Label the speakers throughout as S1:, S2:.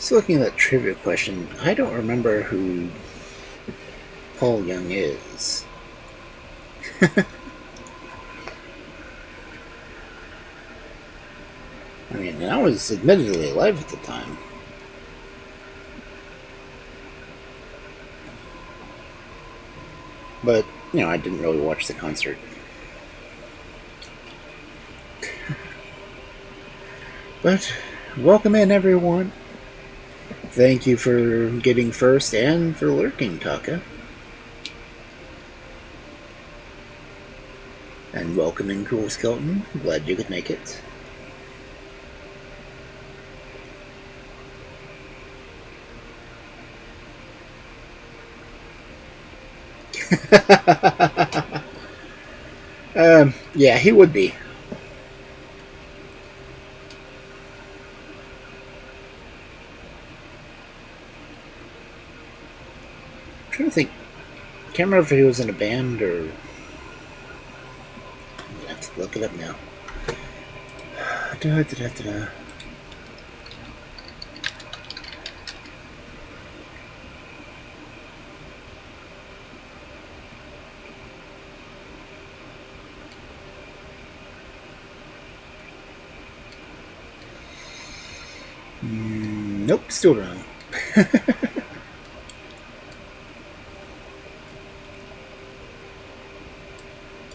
S1: Just looking at that trivia question, I don't remember who Paul Young is. I mean, I was admittedly alive at the time. But, I didn't really watch the concert. But, welcome in, everyone. Thank you for getting first and for lurking, Taka. And welcome in, Cool Skeleton. Glad you could make it. Yeah, he would be. I'm trying to think. Can't remember if he was in a band or. I'm gonna have to look it up now. Nope, still wrong.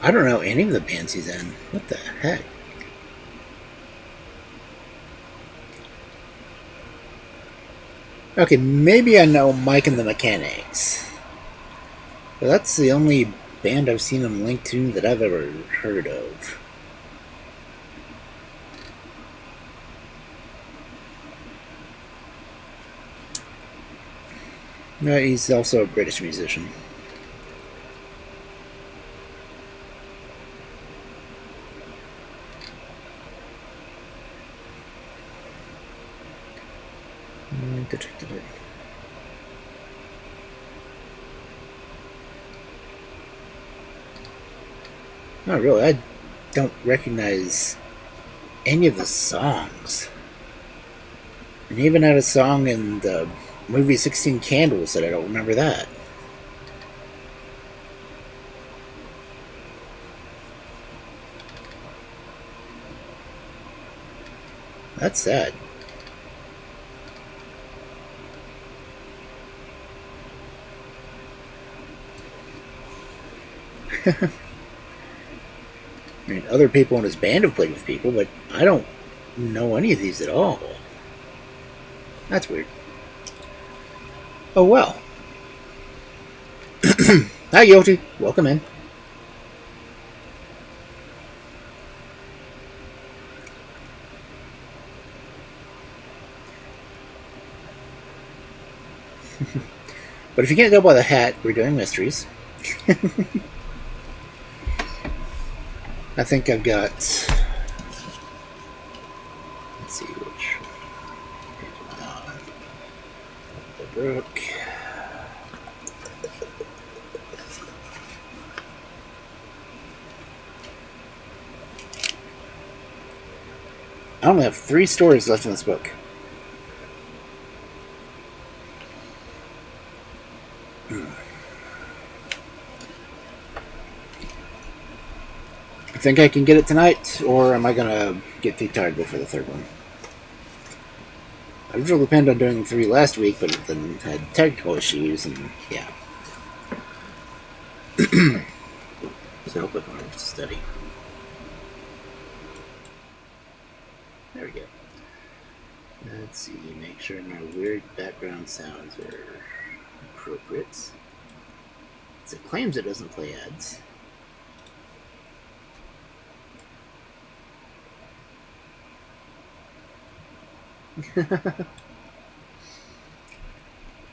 S1: I don't know any of the bands he's in. What the heck? Okay, maybe I know Mike and the Mechanics. But that's the only band I've seen him linked to that I've ever heard of. No, he's also a British musician. Not really. I don't recognize any of the songs. And he even had a song in the movie 16 Candles that I don't remember that. That's sad. I mean, other people in his band have played with people, but I don't know any of these at all. That's weird. Oh well. Hi, Guilty. Welcome in. But if you can't go by the hat, we're doing mysteries. I think I've got. Let's see which page am I on. The Brooke. I only have 3 stories left in this book. I think I can get it tonight, or am I gonna get too tired before the 3rd one? I originally planned on doing 3 last week, but then had technical issues, and yeah. So hope I can have to study. There we go. Let's see, make sure my weird background sounds are appropriate. It claims it doesn't play ads.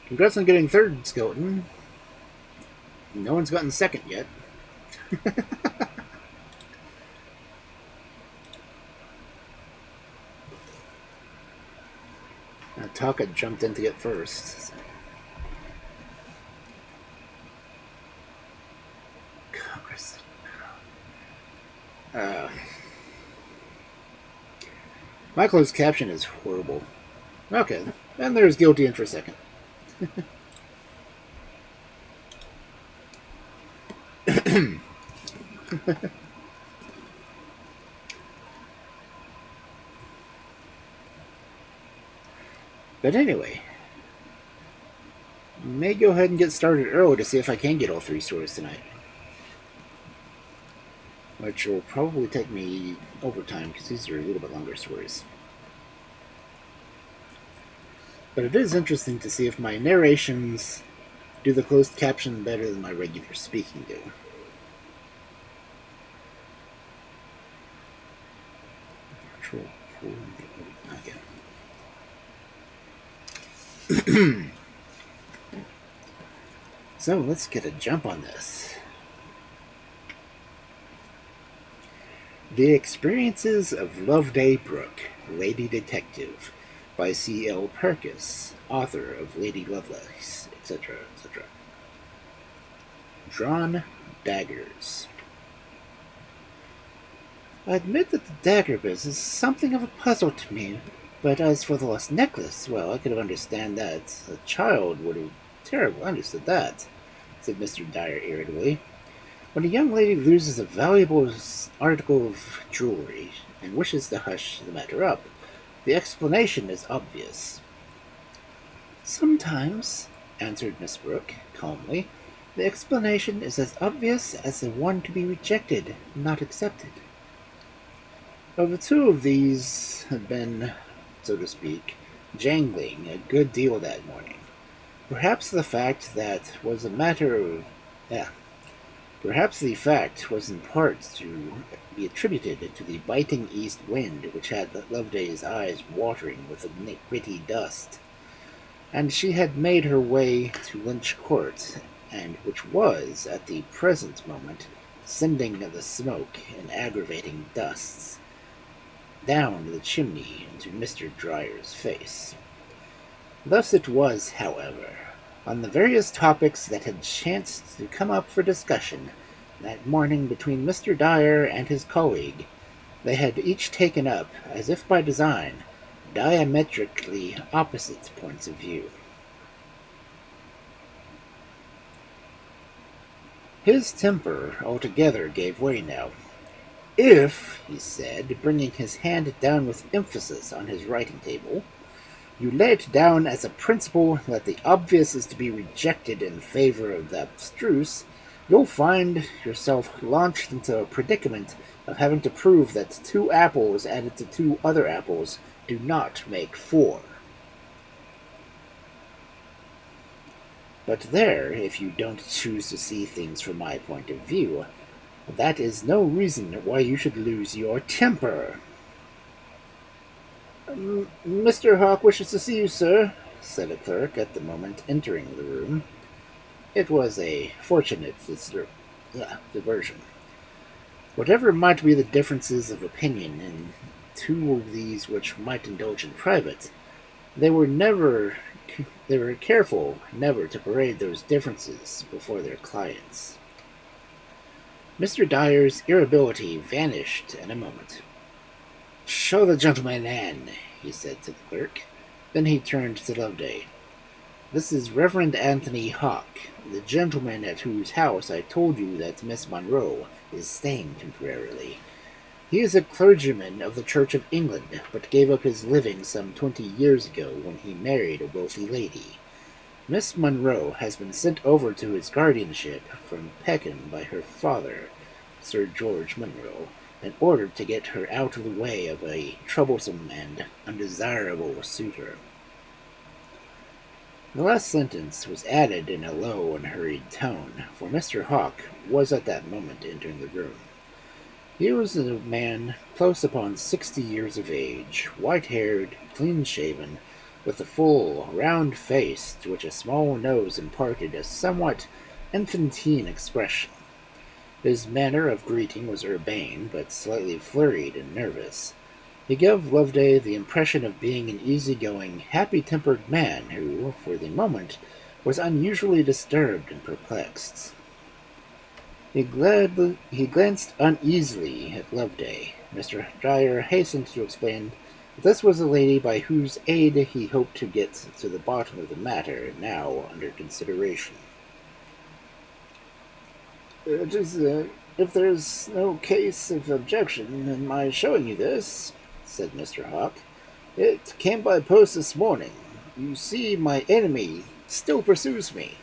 S1: Congrats on getting 3rd, Skeleton. No one's gotten 2nd yet. Taka jumped in to get 1st. Congress. My closed caption is horrible. Okay. And there's guilty in for a second. But anyway, may go ahead and get started early to see if I can get all 3 stories tonight. Which will probably take me overtime because these are a little bit longer stories. But it is interesting to see if my narrations do the closed caption better than my regular speaking do. Virtual pool. Okay. So let's get a jump on this. The Experiences of Loveday, Brooke, Lady Detective, by C.L. Perkis, author of Lady Lovelace, etc., etc. Drawn Daggers. I admit that the dagger business is something of a puzzle to me, but as for the lost necklace, well, I could have understood that. A child would have terribly understood that, said Mr. Dyer irritably. When a young lady loses a valuable article of jewelry and wishes to hush the matter up, the explanation is obvious. Sometimes, answered Miss Brooke calmly, the explanation is as obvious as the one to be rejected, not accepted. The 2 of these had been, so to speak, jangling a good deal that morning. Perhaps the fact was in part to be attributed to the biting east wind which had Loveday's eyes watering with a gritty dust, and she had made her way to Lynch Court, and which was, at the present moment, sending the smoke in aggravating dusts down the chimney into Mr. Dyer's face. Thus it was, however, on the various topics that had chanced to come up for discussion that morning between Mr. Dyer and his colleague, they had each taken up, as if by design, diametrically opposite points of view. His temper altogether gave way now. If, he said, bringing his hand down with emphasis on his writing table, you lay it down as a principle that the obvious is to be rejected in favor of the abstruse, you'll find yourself launched into a predicament of having to prove that 2 apples added to 2 other apples do not make 4. But there, if you don't choose to see things from my point of view, that is no reason why you should lose your temper. Mr. Hawk wishes to see you, sir, said a clerk at the moment entering the room. It was a fortunate diversion. Whatever might be the differences of opinion in 2 of these which might indulge in private, they were careful never to parade those differences before their clients. Mr. Dyer's irritability vanished in a moment. "Show the gentleman in," he said to the clerk. Then he turned to Loveday. "This is Reverend Anthony Hawk, the gentleman at whose house I told you that Miss Monroe is staying temporarily. He is a clergyman of the Church of England, but gave up his living some 20 years ago when he married a wealthy lady. Miss Monroe has been sent over to his guardianship from Pekin by her father, Sir George Monroe, in order to get her out of the way of a troublesome and undesirable suitor." The last sentence was added in a low and hurried tone, for Mr. Hawk was at that moment entering the room. He was a man close upon 60 years of age, white-haired, clean-shaven, with a full, round face to which a small nose imparted a somewhat infantine expression. His manner of greeting was urbane, but slightly flurried and nervous. He gave Loveday the impression of being an easy-going, happy-tempered man who, for the moment, was unusually disturbed and perplexed. He glanced uneasily at Loveday. Mr. Dyer hastened to explain This was a lady by whose aid he hoped to get to the bottom of the matter now under consideration. It is, if there's no case of objection in my showing you this, said Mr. Hawk, it came by post this morning. You see, my enemy still pursues me.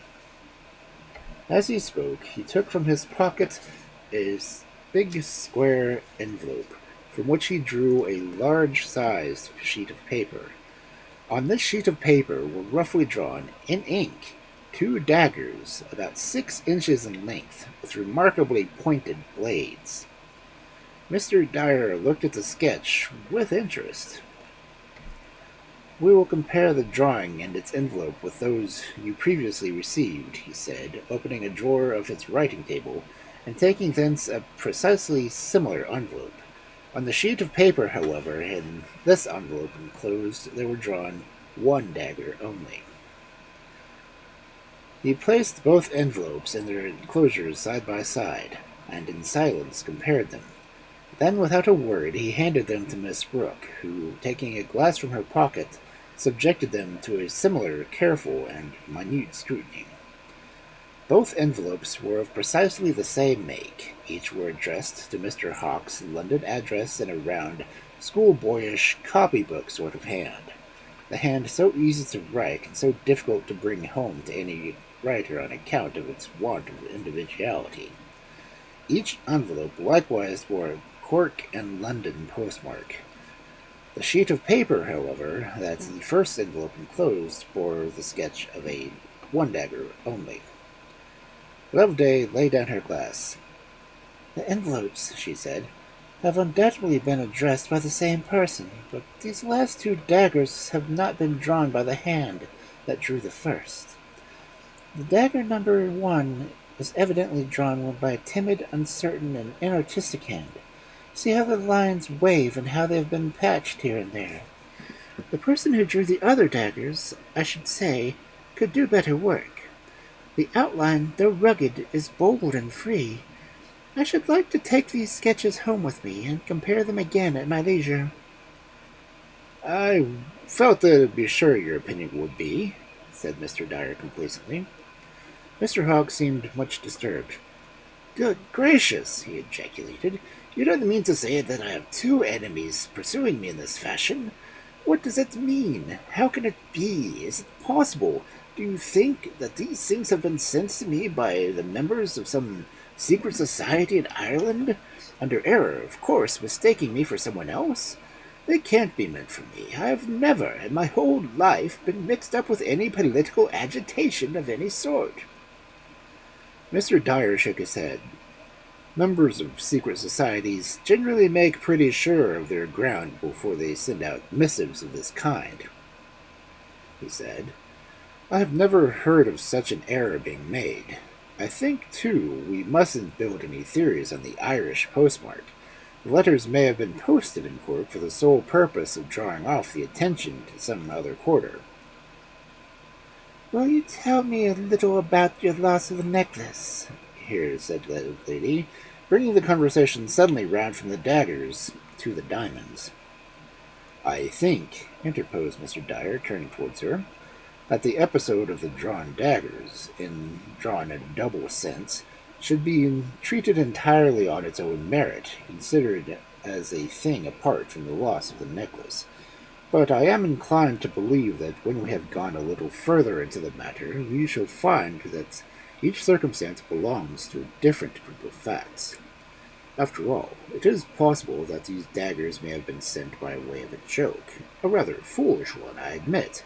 S1: As he spoke, he took from his pocket a big square envelope, from which he drew a large-sized sheet of paper. On this sheet of paper were roughly drawn, in ink, 2 daggers, about 6 inches in length, with remarkably pointed blades. Mr. Dyer looked at the sketch with interest. "We will compare the drawing and its envelope with those you previously received," he said, opening a drawer of his writing table, and taking thence a precisely similar envelope. On the sheet of paper, however, in this envelope enclosed, there were drawn 1 dagger only. He placed both envelopes in their enclosures side by side, and in silence compared them. Then, without a word, he handed them to Miss Brooke, who, taking a glass from her pocket, subjected them to a similar careful and minute scrutiny. Both envelopes were of precisely the same make. Each were addressed to Mr. Hawk's London address in a round, schoolboyish, copybook sort of hand. The hand so easy to write and so difficult to bring home to any writer on account of its want of individuality. Each envelope likewise bore a Cork and London postmark. The sheet of paper, however, that the first envelope enclosed, bore the sketch of a 1 dagger only. Loveday laid down her glass. "The envelopes," she said, "have undoubtedly been addressed by the same person, but these last 2 daggers have not been drawn by the hand that drew the first. The dagger number 1 was evidently drawn by a timid, uncertain, and inartistic hand. See how the lines wave and how they have been patched here and there. The person who drew the other daggers, I should say, could do better work. The outline, though rugged, is bold and free. I should like to take these sketches home with me and compare them again at my leisure." "I felt that I'd be sure your opinion would be," said Mr. Dyer complacently. Mr. Hogg seemed much disturbed. "Good gracious!" he ejaculated. "You don't mean to say that I have 2 enemies pursuing me in this fashion? What does it mean? How can it be? Is it possible? Do you think that these things have been sent to me by the members of some secret society in Ireland, under error, of course, mistaking me for someone else? They can't be meant for me. I have never, in my whole life, been mixed up with any political agitation of any sort." Mr. Dyer shook his head. "Members of secret societies generally make pretty sure of their ground before they send out missives of this kind," he said. "I have never heard of such an error being made. I think, too, we mustn't build any theories on the Irish postmark. The letters may have been posted in Cork for the sole purpose of drawing off the attention to some other quarter." "Will you tell me a little about your loss of the necklace?" here said the lady, bringing the conversation suddenly round from the daggers to the diamonds. "I think," interposed Mr. Dyer, turning towards her, "that the episode of the drawn daggers, drawn in a double sense, should be treated entirely on its own merit, considered as a thing apart from the loss of the necklace. But I am inclined to believe that when we have gone a little further into the matter, we shall find that each circumstance belongs to a different group of facts. After all, it is possible that these daggers may have been sent by way of a joke, a rather foolish one, I admit,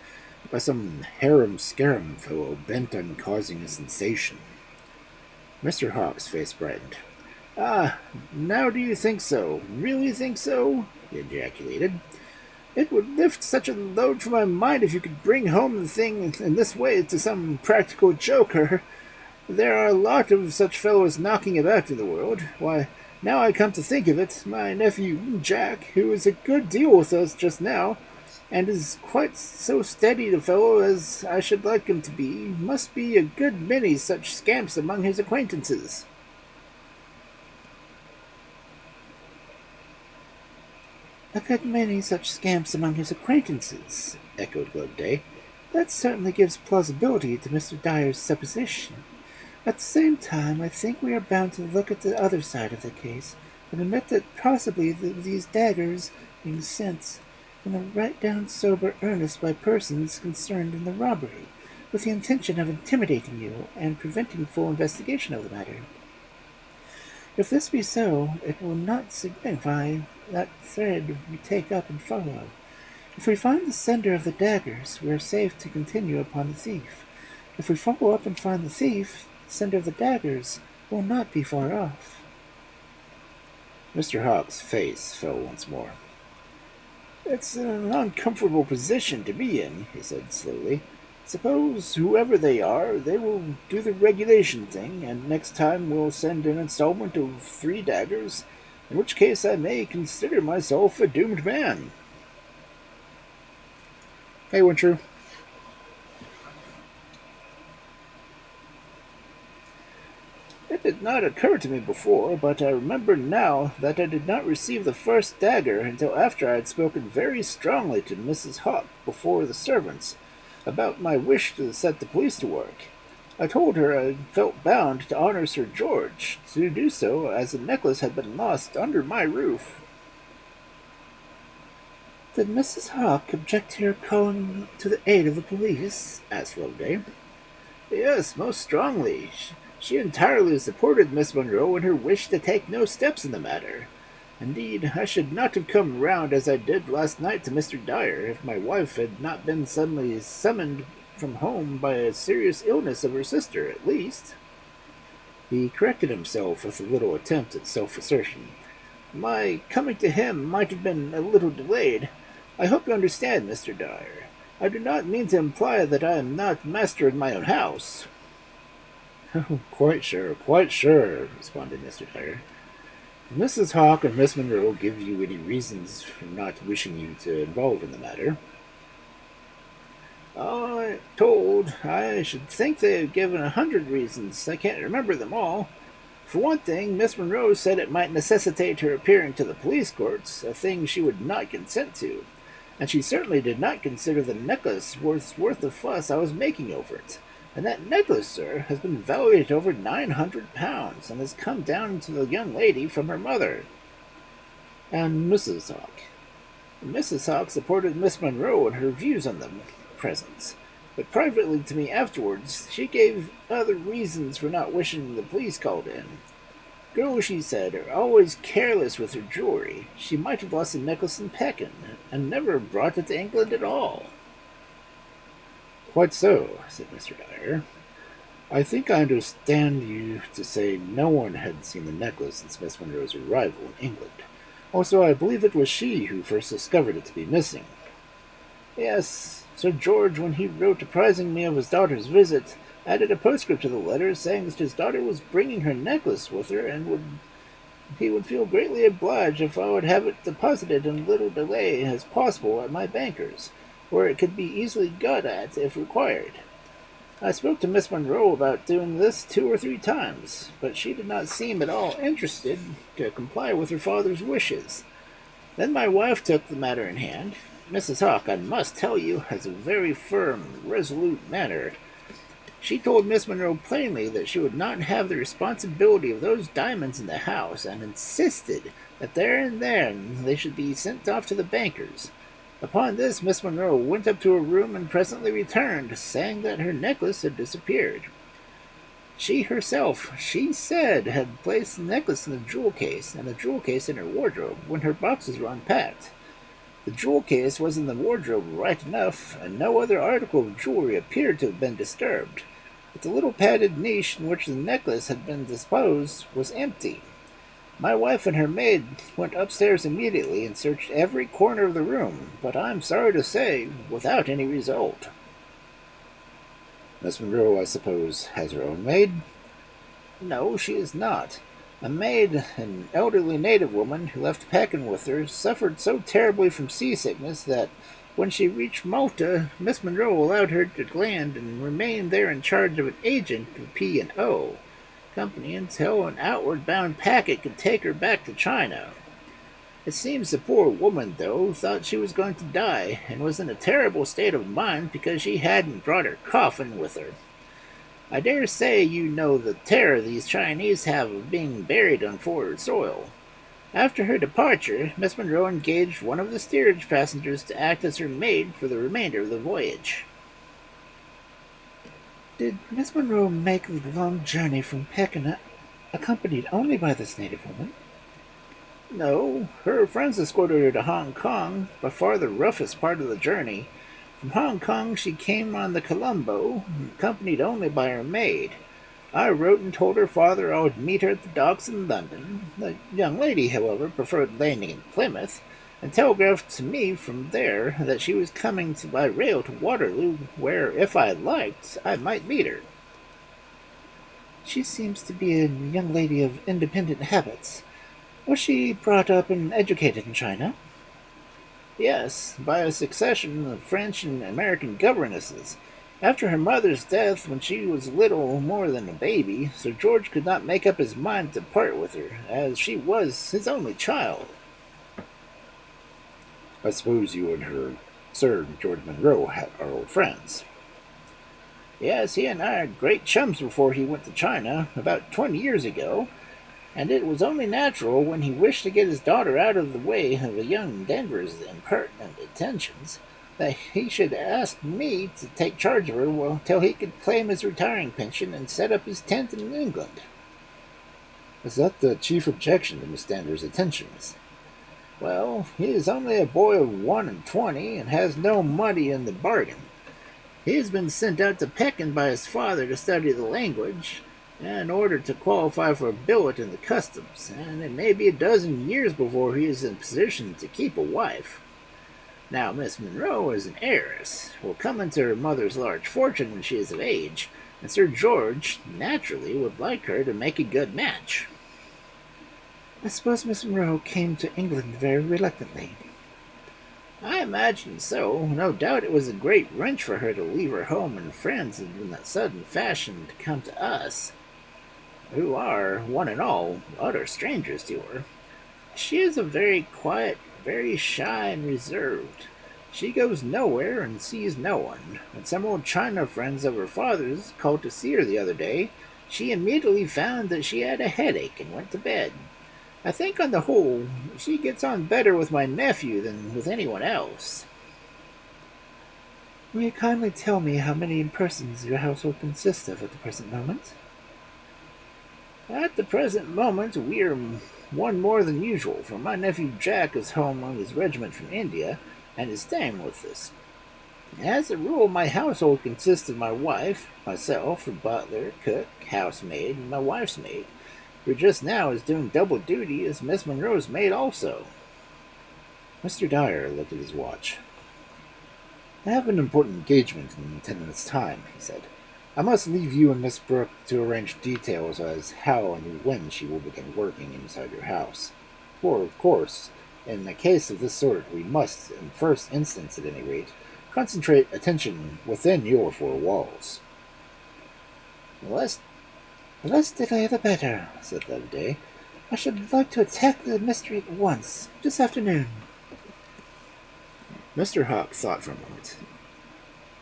S1: by some harum-scarum fellow bent on causing a sensation." Mr. Hawk's face brightened. "Ah, now do you think so? Really think so?" he ejaculated. "It would lift such a load from my mind if you could bring home the thing in this way to some practical joker. There are a lot of such fellows knocking about in the world. Why, now I come to think of it, my nephew Jack, who is a good deal with us just now, and is quite so steady a fellow as I should like him to be, must be a good many such scamps among his acquaintances."
S2: "A good many such scamps among his acquaintances," echoed Loveday. "That certainly gives plausibility to Mr. Dyer's supposition. At the same time, I think we are bound to look at the other side of the case, and admit that possibly these daggers being sent in a right down sober earnest by persons concerned in the robbery, with the intention of intimidating you and preventing full investigation of the matter. If this be so, it will not signify that thread we take up and follow. If we find the sender of the daggers, we are safe to continue upon the thief. If we follow up and find the thief, the sender of the daggers will not be far off."
S1: Mr. Hawk's face fell once more. "It's an uncomfortable position to be in," he said slowly. "Suppose, whoever they are, they will do the regulation thing, and next time we'll send an installment of 3 daggers, in which case I may consider myself a doomed man." Hey, Wintru. "It did not occur to me before, but I remember now that I did not receive the first dagger until after I had spoken very strongly to Mrs. Hawk before the servants about my wish to set the police to work. I told her I felt bound to honor Sir George, to do so as the necklace had been lost under my roof."
S2: "Did Mrs. Hawk object to your calling to the aid of the police?" asked Loveday.
S1: "Yes, most strongly. She entirely supported Miss Monroe in her wish to take no steps in the matter. Indeed, I should not have come round as I did last night to Mr. Dyer if my wife had not been suddenly summoned from home by a serious illness of her sister, at least." He corrected himself with a little attempt at self-assertion. "My coming to him might have been a little delayed. I hope you understand, Mr. Dyer. I do not mean to imply that I am not master in my own house."
S2: "Oh, quite sure, responded Mr. Dyer.
S1: "If Mrs. Hawk and Miss Monroe give you any reasons for not wishing you to involve in the matter—" "All told, I should think they have given 100 reasons. I can't remember them all. For one thing, Miss Monroe said it might necessitate her appearing to the police courts, a thing she would not consent to, and she certainly did not consider the necklace worth the fuss I was making over it. And that necklace, sir, has been valued at over £900, and has come down to the young lady from her mother." "And Mrs. Hawk?"
S2: "Mrs. Hawk supported Miss Monroe in her views on the presents, but privately to me afterwards she gave other reasons for not wishing the police called in. Girls, she said, are always careless with her jewelry. She might have lost the necklace in Pekin, and never brought it to England at all."
S1: "Quite so," said Mr. Dyer. "I think I understand you to say no one had seen the necklace since Miss Monroe's arrival in England. Also, I believe it was she who first discovered it to be missing."
S2: "Yes. Sir George, when he wrote apprising me of his daughter's visit, added a postscript to the letter saying that his daughter was bringing her necklace with her, and he would feel greatly obliged if I would have it deposited in little delay as possible at my banker's, where it could be easily got at if required. I spoke to Miss Monroe about doing this 2 or 3 times, but she did not seem at all interested to comply with her father's wishes. Then my wife took the matter in hand. Mrs. Hawk, I must tell you, has a very firm, resolute manner. She told Miss Monroe plainly that she would not have the responsibility of those diamonds in the house, and insisted that there and then they should be sent off to the bankers. Upon this, Miss Monroe went up to her room and presently returned, saying that her necklace had disappeared. She herself, she said, had placed the necklace in the jewel case, and the jewel case in her wardrobe, when her boxes were unpacked. The jewel case was in the wardrobe right enough, and no other article of jewelry appeared to have been disturbed, but the little padded niche in which the necklace had been disposed was empty. My wife and her maid went upstairs immediately and searched every corner of the room, but I'm sorry to say, without any result."
S1: "Miss Monroe, I suppose, has her own maid?"
S2: "No, she is not. A maid, an elderly native woman who left Pekin with her, suffered so terribly from seasickness that when she reached Malta, Miss Monroe allowed her to land and remain there in charge of an agent of P&O Company until an outward-bound packet could take her back to China. It seems the poor woman, though, thought she was going to die, and was in a terrible state of mind because she hadn't brought her coffin with her. I dare say you know the terror these Chinese have of being buried on foreign soil. After her departure, Miss Monroe engaged one of the steerage passengers to act as her maid for the remainder of the voyage.
S1: Did Miss Monroe make the long journey from Pekin accompanied only by this native woman?
S2: No, her friends escorted her to Hong Kong, by far the roughest part of the journey. From Hong Kong she came on the Colombo, accompanied only by her maid. I wrote and told her father I would meet her at the docks in London. The young lady, however, preferred landing in Plymouth, and telegraphed to me from there that she was coming by rail to Waterloo, where, if I liked, I might meet her.
S1: She seems to be a young lady of independent habits. Was she brought up and educated in China?
S2: Yes, by a succession of French and American governesses. After her mother's death, when she was little more than a baby, Sir George could not make up his mind to part with her, as she was his only child.
S1: I suppose you and her Sir George Monroe are old friends.
S2: Yes, he and I are great chums before he went to China, about 20 years ago, and it was only natural when he wished to get his daughter out of the way of the young Denver's impertinent attentions that he should ask me to take charge of her till he could claim his retiring pension and set up his tent in England.
S1: Is that the chief objection to Miss Danvers' attentions?
S2: Well, he is only a boy of 21 and has no money in the bargain. He has been sent out to Pekin by his father to study the language, in order to qualify for a billet in the customs, and it may be a dozen years before he is in position to keep a wife. Now, Miss Monroe is an heiress, will come into her mother's large fortune when she is of age, and Sir George naturally would like her to make a good match.
S1: I suppose Miss Monroe came to England very reluctantly.
S2: I imagine so. No doubt it was a great wrench for her to leave her home and friends in that sudden fashion to come to us, who are, one and all, utter strangers to her. She is a very quiet, very shy and reserved. She goes nowhere and sees no one. When some old China friends of her father's called to see her the other day, she immediately found that she had a headache and went to bed. I think on the whole, she gets on better with my nephew than with anyone else.
S1: Will you kindly tell me how many persons your household consists of at the present moment?
S2: At the present moment, we are one more than usual, for my nephew Jack is home on his regiment from India and is staying with us. As a rule, my household consists of my wife, myself, a butler, cook, housemaid, and my wife's maid, who just now is doing double duty as Miss Monroe's maid also.
S1: Mr. Dyer looked at his watch. I have an important engagement in 10 minutes' time, he said. I must leave you and Miss Brooke to arrange details as how and when she will begin working inside your house. For, of course, in a case of this sort, we must, in first instance at any rate, concentrate attention within your four walls.
S2: The less delay the better, said Loveday. I should like to attack the mystery at once, this afternoon.
S1: Mr. Hawk thought for a moment.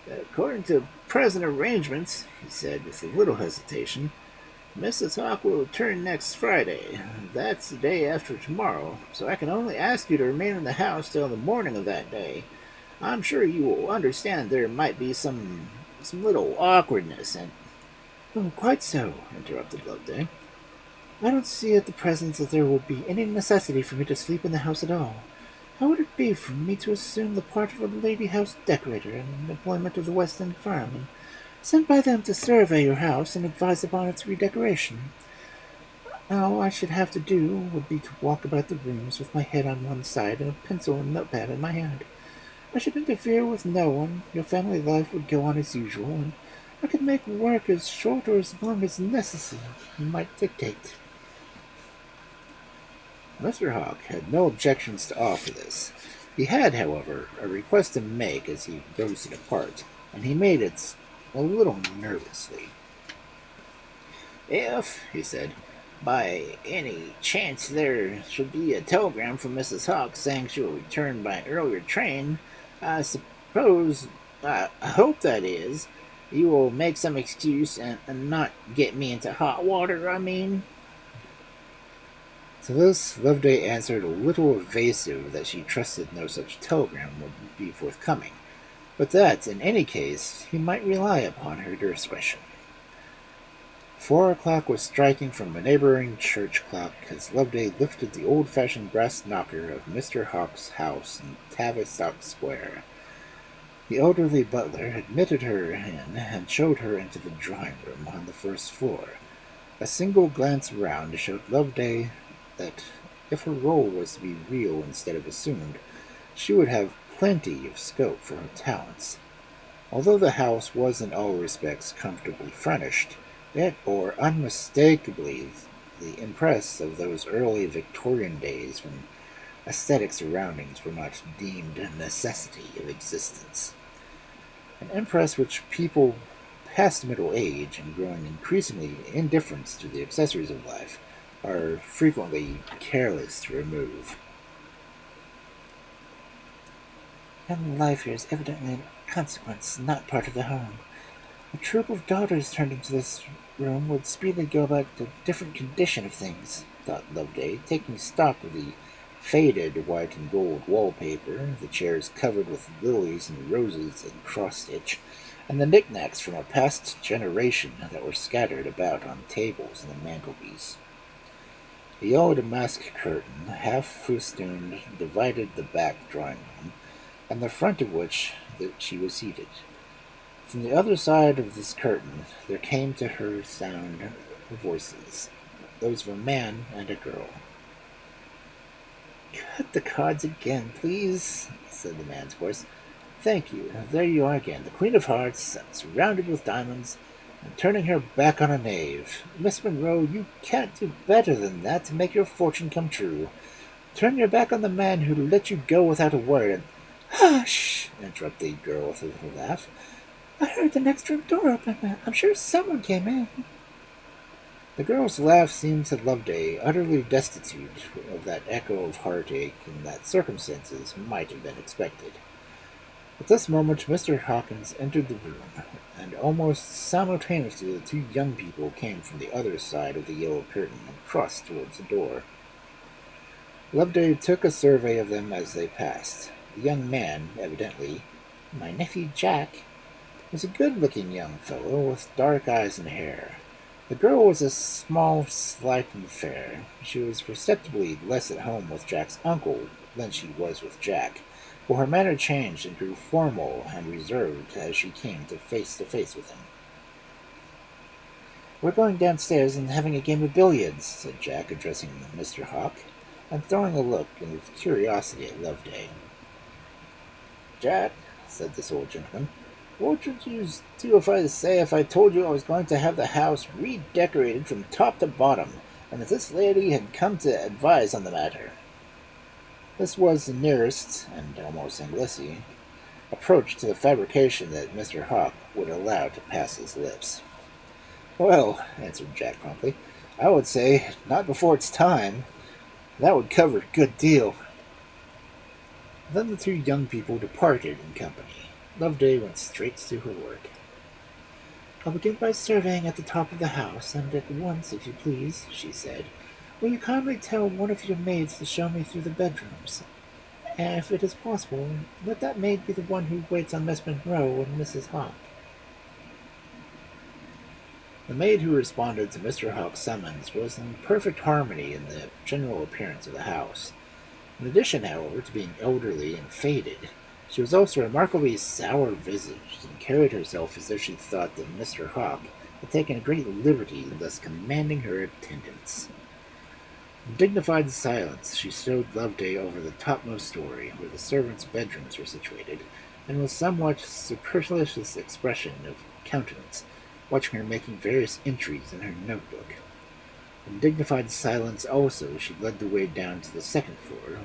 S2: According to present arrangements, he said with a little hesitation, Mrs. Hawk will return next Friday. That's the day after tomorrow, so I can only ask you to remain in the house till the morning of that day. I'm sure you will understand there might be some little awkwardness, and...
S1: Oh, quite so, interrupted Loveday. I don't see at the present that there will be any necessity for me to sleep in the house at all. How would it be for me to assume the part of a lady house decorator in the employment of the West End firm, and sent by them to survey your house and advise upon its redecoration? All I should have to do would be to walk about the rooms with my head on one side and a pencil and notepad in my hand. I should interfere with no one, your family life would go on as usual, and I could make work as short or as long as necessary might dictate. Mr. Hawk had no objections to offer this. He had, however, a request to make as he rose to depart, and he made it a little nervously.
S2: If, he said, By any chance there should be a telegram from Mrs. Hawk saying she will return by an earlier train, I suppose, I hope that is, you will make some excuse and not get me into hot water, I mean.
S1: To this, Loveday answered a little evasive that she trusted no such telegram would be forthcoming, but that, in any case, he might rely upon her discretion. 4 o'clock was striking from a neighboring church clock as Loveday lifted the old-fashioned brass knocker of Mr. Hawk's house in Tavistock Square. The elderly butler admitted her in and showed her into the drawing-room on the first floor. A single glance round showed Loveday that if her role was to be real instead of assumed, she would have plenty of scope for her talents. Although the house was in all respects comfortably furnished, it bore unmistakably the impress of those early Victorian days when aesthetic surroundings were not deemed a necessity of existence. An impress which people past middle age and growing increasingly indifferent to the accessories of life are frequently careless to remove.
S2: And life here is evidently in consequence not part of the home. A troop of daughters turned into this room would speedily go about a different condition of things, thought Loveday, taking stock of the faded white and gold wallpaper, the chairs covered with lilies and roses and cross-stitch, and the knickknacks from a past generation that were scattered about on tables and the mantelpiece. A yellow damask curtain, half festooned, divided the back drawing-room, and the front of which she was seated. From the other side of this curtain there came to her sound of voices, those of a man and a girl. "Cut the cards again, please," said the man's voice. "Thank you. There you are again, the Queen of Hearts, surrounded with diamonds, and turning her back on a knave. Miss Monroe, you can't do better than that to make your fortune come true. Turn your back on the man who let you go without a word, and—" "Hush!" interrupted the girl with a little laugh. "I heard the next room door open. I'm sure someone came in."
S1: The girl's laugh seemed to Loveday utterly destitute of that echo of heartache in that circumstances might have been expected. At this moment Mr. Hawkins entered the room, and almost simultaneously the two young people came from the other side of the yellow curtain and crossed towards the door. Loveday took a survey of them as they passed. The young man, evidently my nephew Jack, was a good-looking young fellow with dark eyes and hair. The girl was a small, slight, and fair. She was perceptibly less at home with Jack's uncle than she was with Jack, for her manner changed and grew formal and reserved as she came to face with him.
S2: "We're going downstairs and having a game of billiards," said Jack, addressing Mr. Hawk, and throwing a look of curiosity at Loveday. "Jack," said this old gentleman, "what would you do if I told you I was going to have the house redecorated from top to bottom, and that this lady had come to advise on the matter?" This was the nearest, and almost Inglesy, approach to the fabrication that Mr. Hawk would allow to pass his lips. "Well," answered Jack promptly, "I would say, not before it's time. That would cover a good deal." Then the two young people departed in company. Loveday went straight to her work. "I'll begin by surveying at the top of the house, and at once, if you please," she said. "Will you kindly tell one of your maids to show me through the bedrooms? And if it is possible, let that maid be the one who waits on Miss Monroe and Mrs. Hawk." The maid who responded to Mr. Hawk's summons was in perfect harmony in the general appearance of the house. In addition, however, to being elderly and faded, she was also remarkably sour-visaged, and carried herself as if she thought that Mr. Hawk had taken a great liberty in thus commanding her attendance. In dignified silence she showed Loveday over the topmost story, where the servants' bedrooms were situated, and with somewhat supercilious expression of countenance, watching her making various entries in her notebook. In dignified silence also she led the way down to the second floor,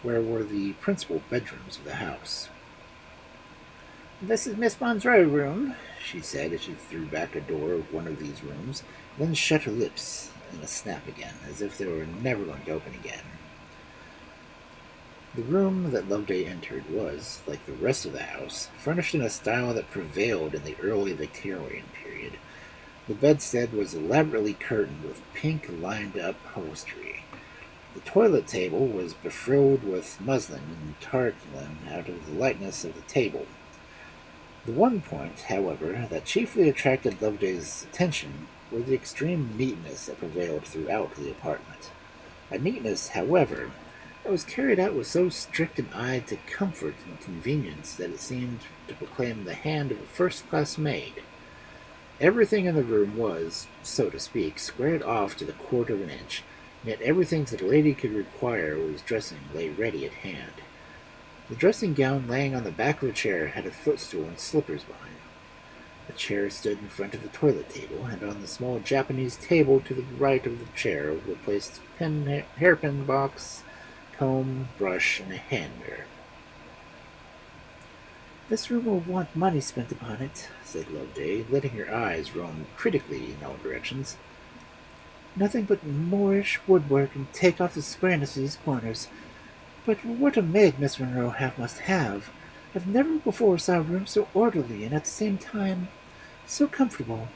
S2: where were the principal bedrooms of the house. "This is Miss Monroe's room," she said as she threw back a door of one of these rooms, then shut her lips
S1: in a snap again, as if they were never going to open again. The room that Loveday entered was, like the rest of the house, furnished in a style that prevailed in the early Victorian period. The bedstead was elaborately curtained with pink lined-up upholstery. The toilet table was befrilled with muslin and tarlatan out of the likeness of the table. The one point, however, that chiefly attracted Loveday's attention was the extreme neatness that prevailed throughout the apartment. A neatness, however, that was carried out with so strict an eye to comfort and convenience that it seemed to proclaim the hand of a first-class maid. Everything in the room was, so to speak, squared off to the quarter of an inch, and yet everything that a lady could require was dressing lay ready at hand. The dressing gown laying on the back of a chair had a footstool and slippers behind. A chair stood in front of the toilet table, and on the small Japanese table to the right of the chair were placed hairpin box, comb, brush, and a hand mirror.
S2: "This room will want money spent upon it," said Loveday, letting her eyes roam critically in all directions. "Nothing but Moorish woodwork, and take off the squareness of these corners. But what a maid Miss Monroe must have! I've never before saw a room so orderly, and at the same time so comfortable."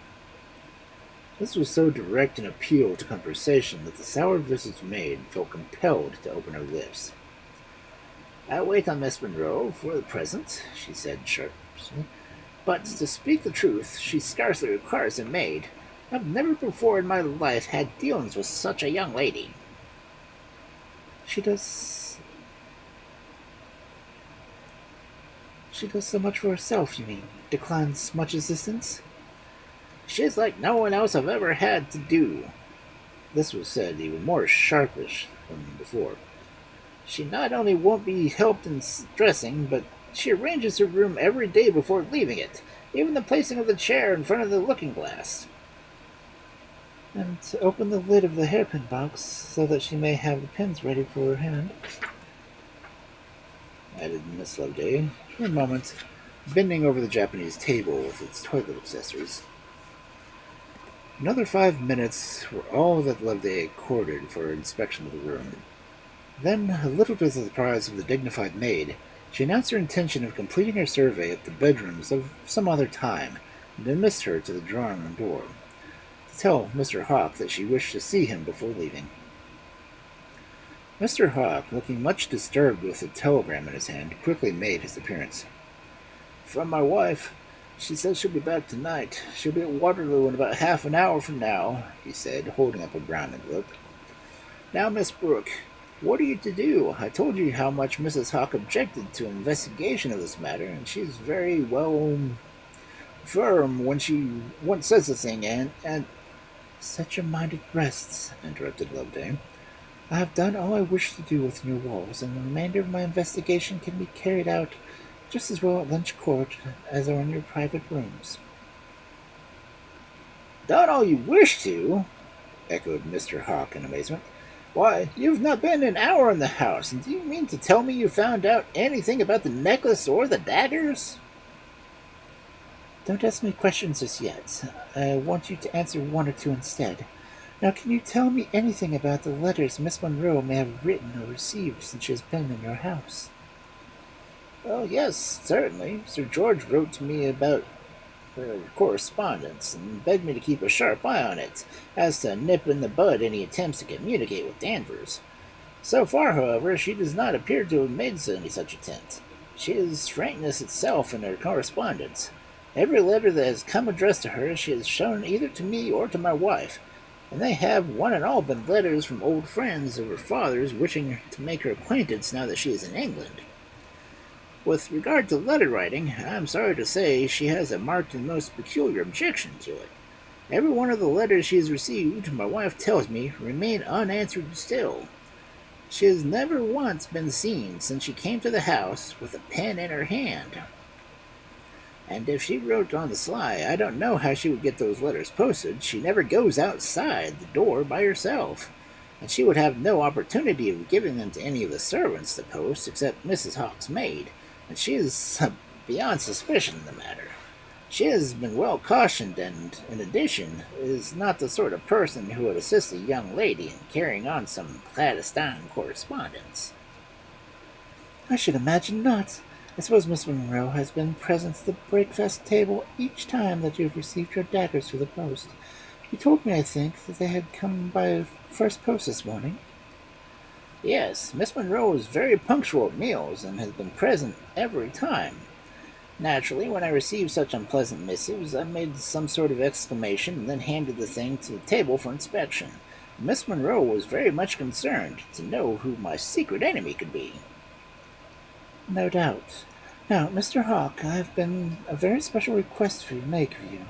S1: This was so direct an appeal to conversation that the sour-visaged maid felt compelled to open her lips. "I'll wait on Miss Monroe for the present," she said sharply. "But, to speak the truth, she scarcely requires a maid. I've never before in my life had dealings with such a young lady."
S2: She does so much for herself, you mean? Declines much assistance?"
S1: "She is like no one else I've ever had to do." This was said even more sharpish than before. "She not only won't be helped in dressing, but she arranges her room every day before leaving it, even the placing of the chair in front of the looking-glass."
S2: "And to open the lid of the hairpin box, so that she may have the pins ready for her hand,"
S1: added Miss Loveday, for a moment, bending over the Japanese table with its toilet accessories. Another 5 minutes were all that Loveday accorded for her inspection of the room. Then, a little to the surprise of the dignified maid, she announced her intention of completing her survey of the bedrooms of some other time, and dismissed her to the drawing-room door, to tell Mr. Hawke that she wished to see him before leaving. Mr. Hawke, looking much disturbed with a telegram in his hand, quickly made his appearance. "From my wife. She says she'll be back tonight. She'll be at Waterloo in about half an hour from now," he said, holding up a brown envelope. "Now, Miss Brooke, what are you to do? I told you how much Mrs. Hawke objected to an investigation of this matter, and she's very, firm when she once says a thing, and—"
S2: "Set your mind at rest," interrupted Loveday. "I have done all I wish to do within your walls, and the remainder of my investigation can be carried out just as well at Lynch Court as or in your private rooms."
S1: "Done all you wish to?" echoed Mr. Hawke in amazement. "Why, you've not been an hour in the house, and do you mean to tell me you found out anything about the necklace or the daggers?"
S2: "Don't ask me questions just yet. I want you to answer one or two instead. Now, can you tell me anything about the letters Miss Monroe may have written or received since she has been in your house?"
S1: "Well, yes, certainly. Sir George wrote to me about her correspondence, and begged me to keep a sharp eye on it, as to nip in the bud any attempts to communicate with Danvers. So far, however, she does not appear to have made any such attempt. She is frankness itself in her correspondence. Every letter that has come addressed to her she has shown either to me or to my wife, and they have one and all been letters from old friends of her father's wishing to make her acquaintance now that she is in England. With regard to letter writing, I am sorry to say she has a marked and most peculiar objection to it. Every one of the letters she has received, my wife tells me, remain unanswered still. She has never once been seen since she came to the house with a pen in her hand. And if she wrote on the sly, I don't know how she would get those letters posted. She never goes outside the door by herself, and she would have no opportunity of giving them to any of the servants to post except Mrs. Hawke's maid, and she is beyond suspicion in the matter.
S2: She has been well cautioned, and, in addition, is not the sort of person who would assist a young lady in carrying on some clandestine correspondence. I should imagine not. I suppose Miss Monroe has been present at the breakfast table each time that you have received your daggers through the post. You told me, I think, that they had come by first post this morning. Yes, Miss Monroe is very punctual at meals, and has been present every time. Naturally, when I received such unpleasant missives, I made some sort of exclamation and then handed the thing to the table for inspection. Miss Monroe was very much concerned to know who my secret enemy could be. No doubt. Now, Mr. Hawke, I have been a very special request for you to make of you.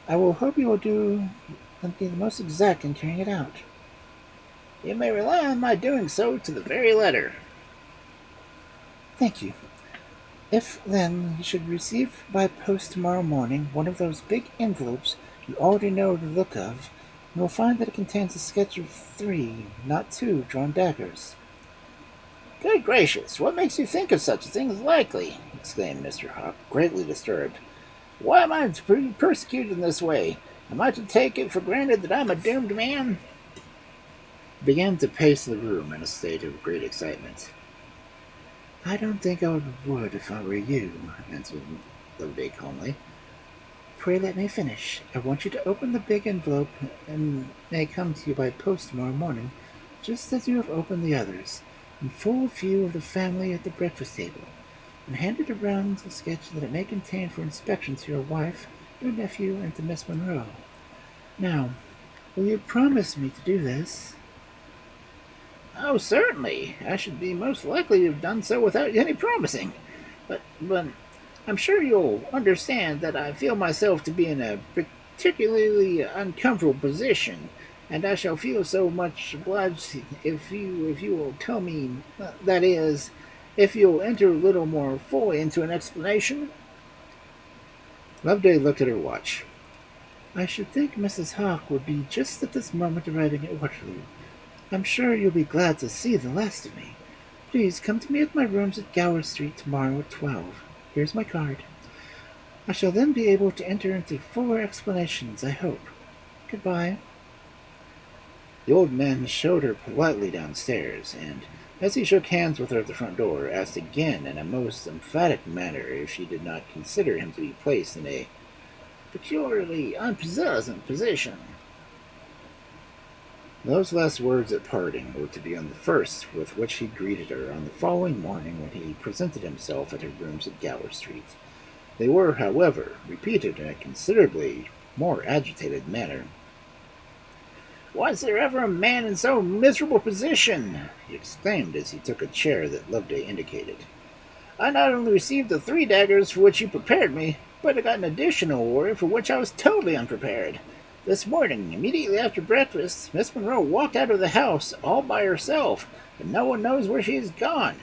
S2: I will hope you will do and be the most exact in carrying it out. You may rely on my doing so to the very letter. Thank you. If, then, you should receive by post tomorrow morning one of those big envelopes you already know the look of, you will find that it contains a sketch of 3, not 2, drawn daggers. Good gracious, what makes you think of such a thing as likely? Exclaimed Mr. Hawke, greatly disturbed. Why am I to be persecuted in this way? Am I to take it for granted that I'm a doomed man? He began to pace the room in a state of great excitement. I don't think I would if I were you, answered Loveday calmly. Pray let me finish. I want you to open the big envelope and may come to you by post tomorrow morning, just as you have opened the others, in full view of the family at the breakfast table, and hand it around a sketch that it may contain for inspection to your wife, your nephew, and to Miss Monroe. Now, will you promise me to do this? Oh, certainly. I should be most likely to have done so without any promising. But I'm sure you'll understand that I feel myself to be in a particularly uncomfortable position, and I shall feel so much obliged if you will tell me, that is, if you'll enter a little more fully into an explanation. Loveday looked at her watch. I should think Mrs. Hawke would be just at this moment arriving at Waterloo. I'm sure you'll be glad to see the last of me. Please come to me at my rooms at Gower Street tomorrow at 12. Here's my card. I shall then be able to enter into fuller explanations, I hope. Goodbye. The old man showed her politely downstairs, and, as he shook hands with her at the front door, asked again in a most emphatic manner if she did not consider him to be placed in a peculiarly unpleasant position. Those last words at parting were to be on the first with which he greeted her on the following morning when he presented himself at her rooms at Gower Street. They were, however, repeated in a considerably more agitated manner. Was there ever a man in so miserable a position? He exclaimed as he took a chair that Loveday indicated. I not only received the 3 daggers for which you prepared me, but I got an additional order for which I was totally unprepared. This morning, immediately after breakfast, Miss Monroe walked out of the house all by herself, and no one knows where she has gone.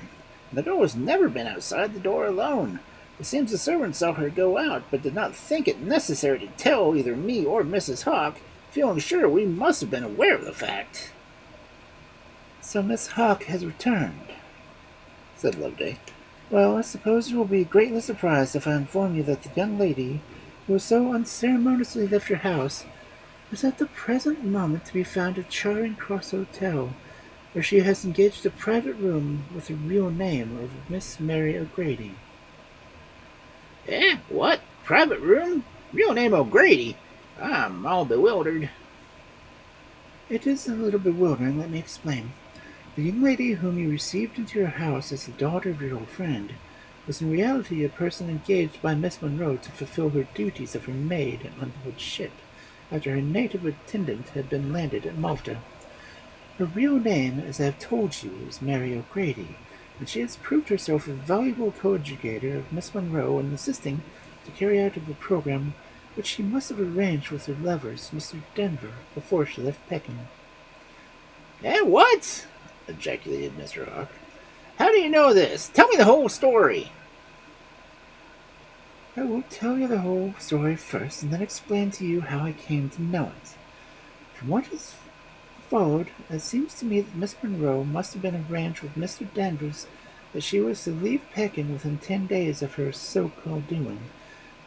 S2: The girl has never been outside the door alone. It seems the servant saw her go out, but did not think it necessary to tell either me or Mrs. Hawke, feeling sure we must have been aware of the fact. So Miss Hawke has returned, said Loveday. Well, I suppose you will be greatly surprised if I inform you that the young lady who so unceremoniously left your house is at the present moment to be found at Charing Cross Hotel, where she has engaged a private room with the real name of Miss Mary O'Grady. Eh? What? Private room? Real name O'Grady? I'm all bewildered. It is a little bewildering, let me explain. The young lady whom you received into your house as the daughter of your old friend was in reality a person engaged by Miss Monroe to fulfill her duties of her maid on board ship, after her native attendant had been landed at Malta. Her real name, as I have told you, is Mary O'Grady, and she has proved herself a valuable coadjutor of Miss Monroe in assisting to carry out of a program which she must have arranged with her lovers, Mr. Denver, before she left Pekin. Eh, what? Ejaculated Mr. Hawke. How do you know this? Tell me the whole story. I will tell you the whole story first, and then explain to you how I came to know it. From what has followed, it seems to me that Miss Monroe must have been arranged with Mr. Danvers that she was to leave Pekin within 10 days of her so-called doing,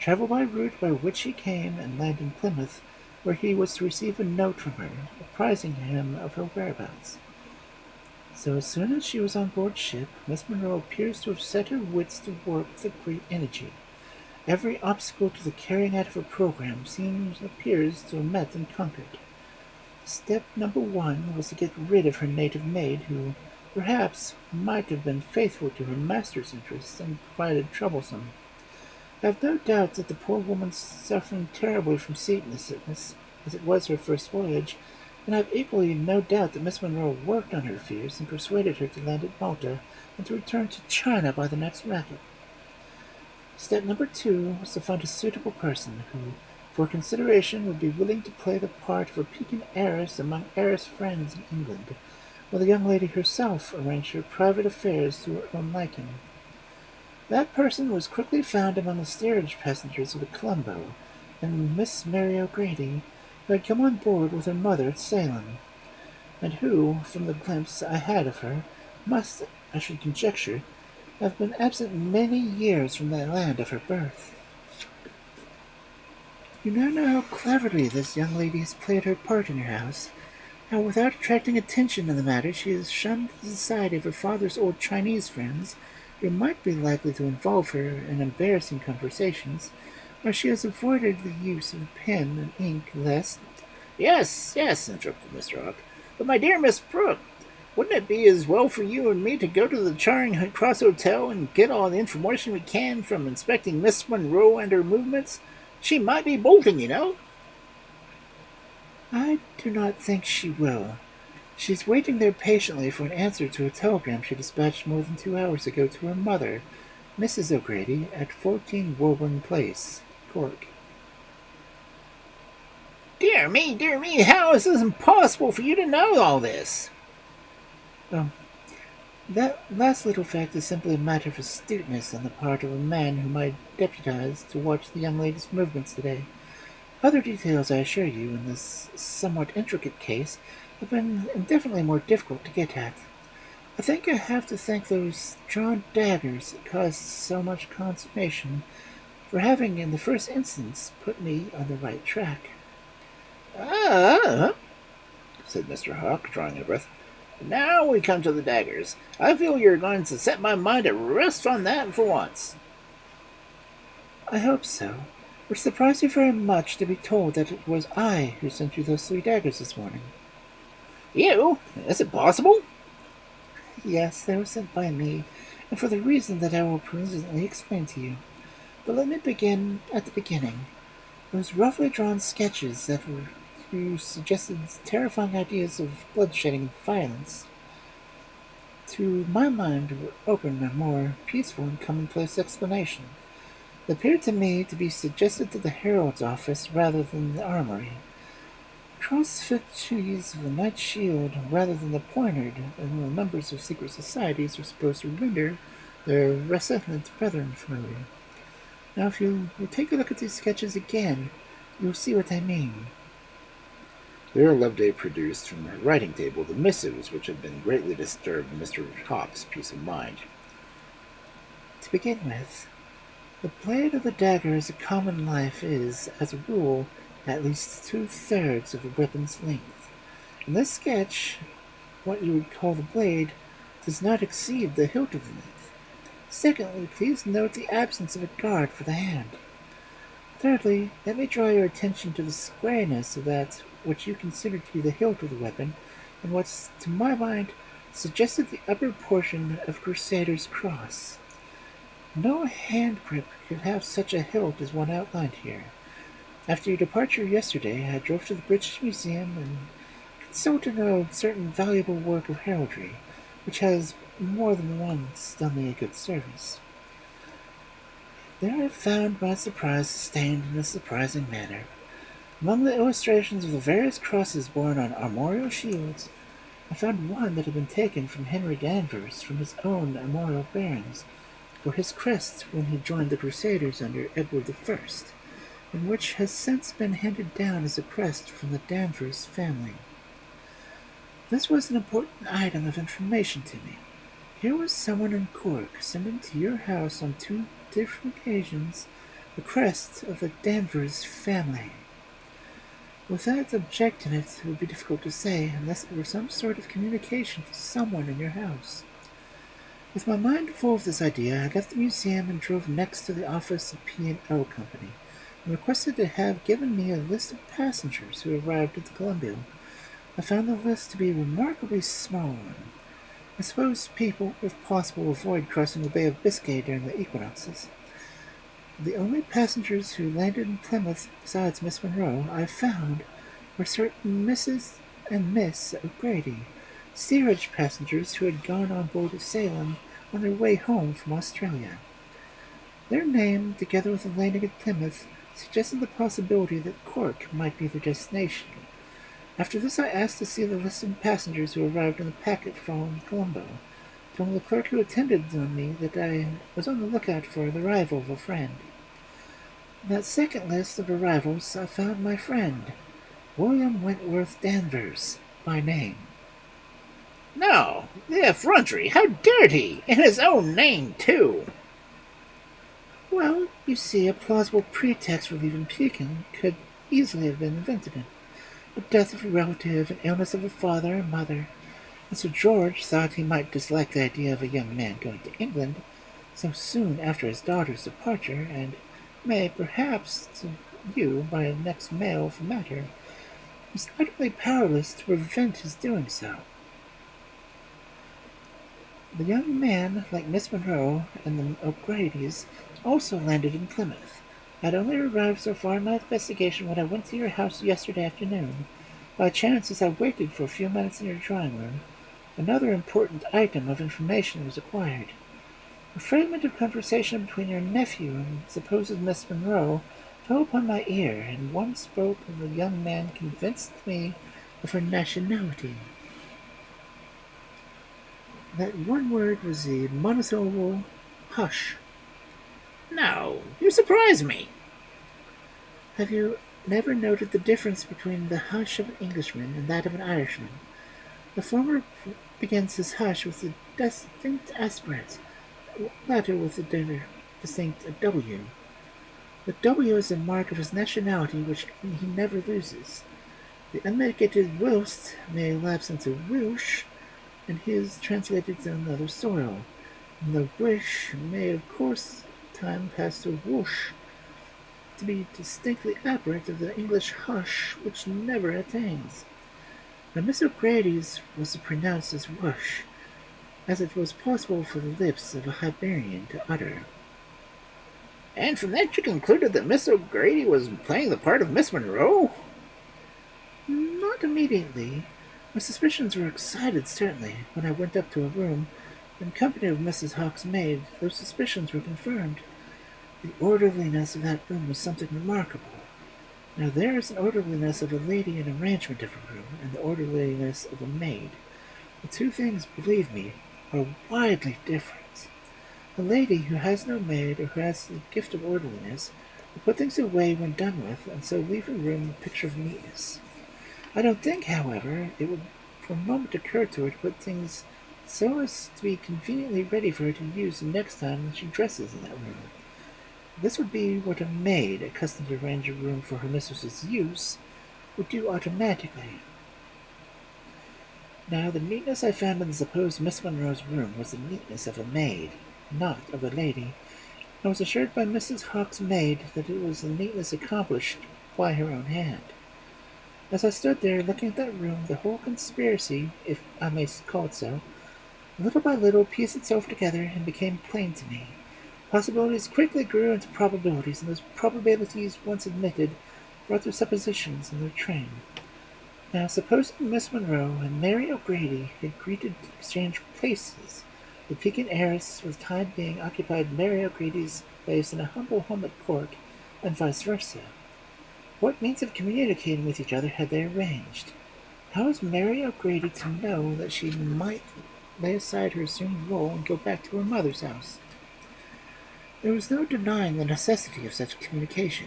S2: travel by route by which he came and land in Plymouth, where he was to receive a note from her, apprising him of her whereabouts. So as soon as she was on board ship, Miss Monroe appears to have set her wits to work with a great energy. Every obstacle to the carrying out of her program appears to have met and conquered. Step number 1 was to get rid of her native maid, who perhaps might have been faithful to her master's interests and provided troublesome. I have no doubt that the poor woman suffering terribly from sickness, as it was her first voyage, and I have equally no doubt that Miss Monroe worked on her fears and persuaded her to land at Malta and to return to China by the next racket. Step number 2 was to find a suitable person who, for consideration, would be willing to play the part of a Pekin heiress among heiress friends in England, while the young lady herself arranged her private affairs to her own liking. That person was quickly found among the steerage passengers of the Colombo, and Miss Mary O'Grady, who had come on board with her mother at Salem, and who, from the glimpse I had of her, must, I should conjecture, have been absent many years from the land of her birth. You now know how cleverly this young lady has played her part in your house, how without attracting attention in the matter she has shunned the society of her father's old Chinese friends, who might be likely to involve her in embarrassing conversations, while she has avoided the use of pen and ink lest—
S1: Yes, yes, interrupted Mr. Hawk. But my dear Miss Brooke, wouldn't it be as well for you and me to go to the Charing Cross Hotel and get all the information we can from inspecting Miss Monroe and her movements? She might be bolting, you know.
S2: I do not think she will. She is waiting there patiently for an answer to a telegram she dispatched more than 2 hours ago to her mother, Mrs. O'Grady, at 14 Woburn Place, Cork.
S1: Dear me, how is it impossible for you to know all this?
S2: Oh, that last little fact is simply a matter of astuteness on the part of a man whom I deputized to watch the young lady's movements today. Other details, I assure you, in this somewhat intricate case, have been indefinitely more difficult to get at. I think I have to thank those drawn daggers that caused so much consternation for having, in the first instance, put me on the right track.
S1: Ah, said Mr. Hawk, drawing a breath. Now we come to the daggers. I feel you're going to set my mind at rest on that for once.
S2: I hope so. It would surprise you very much to be told that it was I who sent you those 3 daggers this morning.
S1: You? Is it possible?
S2: Yes, they were sent by me, and for the reason that I will presently explain to you. But let me begin at the beginning. Those roughly drawn sketches that you suggested terrifying ideas of bloodshedding and violence, to my mind were open a more peaceful and commonplace explanation. It appeared to me to be suggested to the Herald's office rather than the armory. Cross-fixtures of a knight's shield rather than the poignard, and the members of secret societies are supposed to render their resentment brethren familiar. Now, if you will take a look at these sketches again, you will see what I mean.
S1: There Loveday produced from her writing table the missives which had been greatly disturbed Mr. Hawk's peace of mind.
S2: To begin with, the blade of the dagger as a common knife is, as a rule, at least 2/3 of a weapon's length. In this sketch, what you would call the blade does not exceed the hilt of the knife. Secondly, please note the absence of a guard for the hand. Thirdly, let me draw your attention to the squareness of that which you consider to be the hilt of the weapon, and what's, to my mind, suggested the upper portion of Crusader's cross. No hand grip could have such a hilt as one outlined here. After your departure yesterday, I drove to the British Museum and consulted a certain valuable work of heraldry, which has more than once done me a good service. There I found my surprise sustained in a surprising manner. Among the illustrations of the various crosses borne on armorial shields, I found one that had been taken from Henry Danvers from his own armorial bearings, for his crest when he joined the Crusaders under Edward I, and which has since been handed down as a crest from the Danvers family. This was an important item of information to me. Here was someone in Cork sending to your house on 2 different occasions the crest of the Danvers family. Without objecting it would be difficult to say unless it were some sort of communication to someone in your house. With my mind full of this idea, I left the museum and drove next to the office of P&O Company and requested to have given me a list of passengers who arrived at the Columbia. I found the list to be a remarkably small one. I suppose people, if possible, avoid crossing the Bay of Biscay during the equinoxes. The only passengers who landed in Plymouth besides Miss Monroe I found were certain Mrs. and Miss O'Grady, steerage passengers who had gone on board of Salem on their way home from Australia. Their name, together with the landing at Plymouth, suggested the possibility that Cork might be their destination. After this I asked to see the list of passengers who arrived in the packet from Colombo, telling the clerk who attended on me that I was on the lookout for the arrival of a friend. In that second list of arrivals I found my friend, William Wentworth Danvers, by name.
S1: No, the effrontery! How dared he! In his own name, too!
S2: Well, you see, a plausible pretext for leaving Pekin could easily have been invented. The death of a relative, an illness of a father and mother, and Sir George thought he might dislike the idea of a young man going to England so soon after his daughter's departure, and may, perhaps, to you by the next mail for matter, was utterly powerless to prevent his doing so. The young man, like Miss Monroe and the O'Gradys, also landed in Plymouth. I had only arrived so far in my investigation when I went to your house yesterday afternoon. By chance, as I waited for a few minutes in your drawing room, another important item of information was acquired. A fragment of conversation between your nephew and supposed Miss Monroe fell upon my ear, and one spoke of a young man convinced me of her nationality. That one word was the monosyllable hush.
S1: No, you surprise me.
S2: Have you never noted the difference between the hush of an Englishman and that of an Irishman? The former begins his hush with a distinct aspirate, the latter with a distinct W. The W is a mark of his nationality which he never loses. The unmitigated whilst may lapse into whoosh, and he is translated to another soil, and the wish may of course time pass to whoosh, to be distinctly aberrant of the English hush which never attains. Now Miss O'Grady's was pronounced as whoosh, as it was possible for the lips of a Hibernian to utter.
S1: And from that you concluded that Miss O'Grady was playing the part of Miss Monroe?
S2: Not immediately. My suspicions were excited, certainly, when I went up to her room. In company of Mrs. Hawke's maid, those suspicions were confirmed. The orderliness of that room was something remarkable. Now there is an orderliness of a lady in arrangement of a room, and the orderliness of a maid. The two things, believe me, are widely different. A lady who has no maid or who has the gift of orderliness will put things away when done with, and so leave her room a picture of neatness. I don't think, however, it would for a moment occur to her to put things so as to be conveniently ready for her to use the next time that she dresses in that room. This would be what a maid, accustomed to arrange a room for her mistress's use, would do automatically. Now, the neatness I found in the supposed Miss Monroe's room was the neatness of a maid, not of a lady. I was assured by Mrs. Hawke's maid that it was the neatness accomplished by her own hand. As I stood there looking at that room, the whole conspiracy, if I may call it so, little by little pieced itself together and became plain to me. Possibilities quickly grew into probabilities, and those probabilities, once admitted, brought their suppositions in their train. Now, supposing Miss Monroe and Mary O'Grady had greeted to exchange places, the Pekin heiress for the time being occupied Mary O'Grady's place in a humble home at Cork, and vice versa. What means of communicating with each other had they arranged? How was Mary O'Grady to know that she might lay aside her assumed role and go back to her mother's house? There was no denying the necessity of such communication.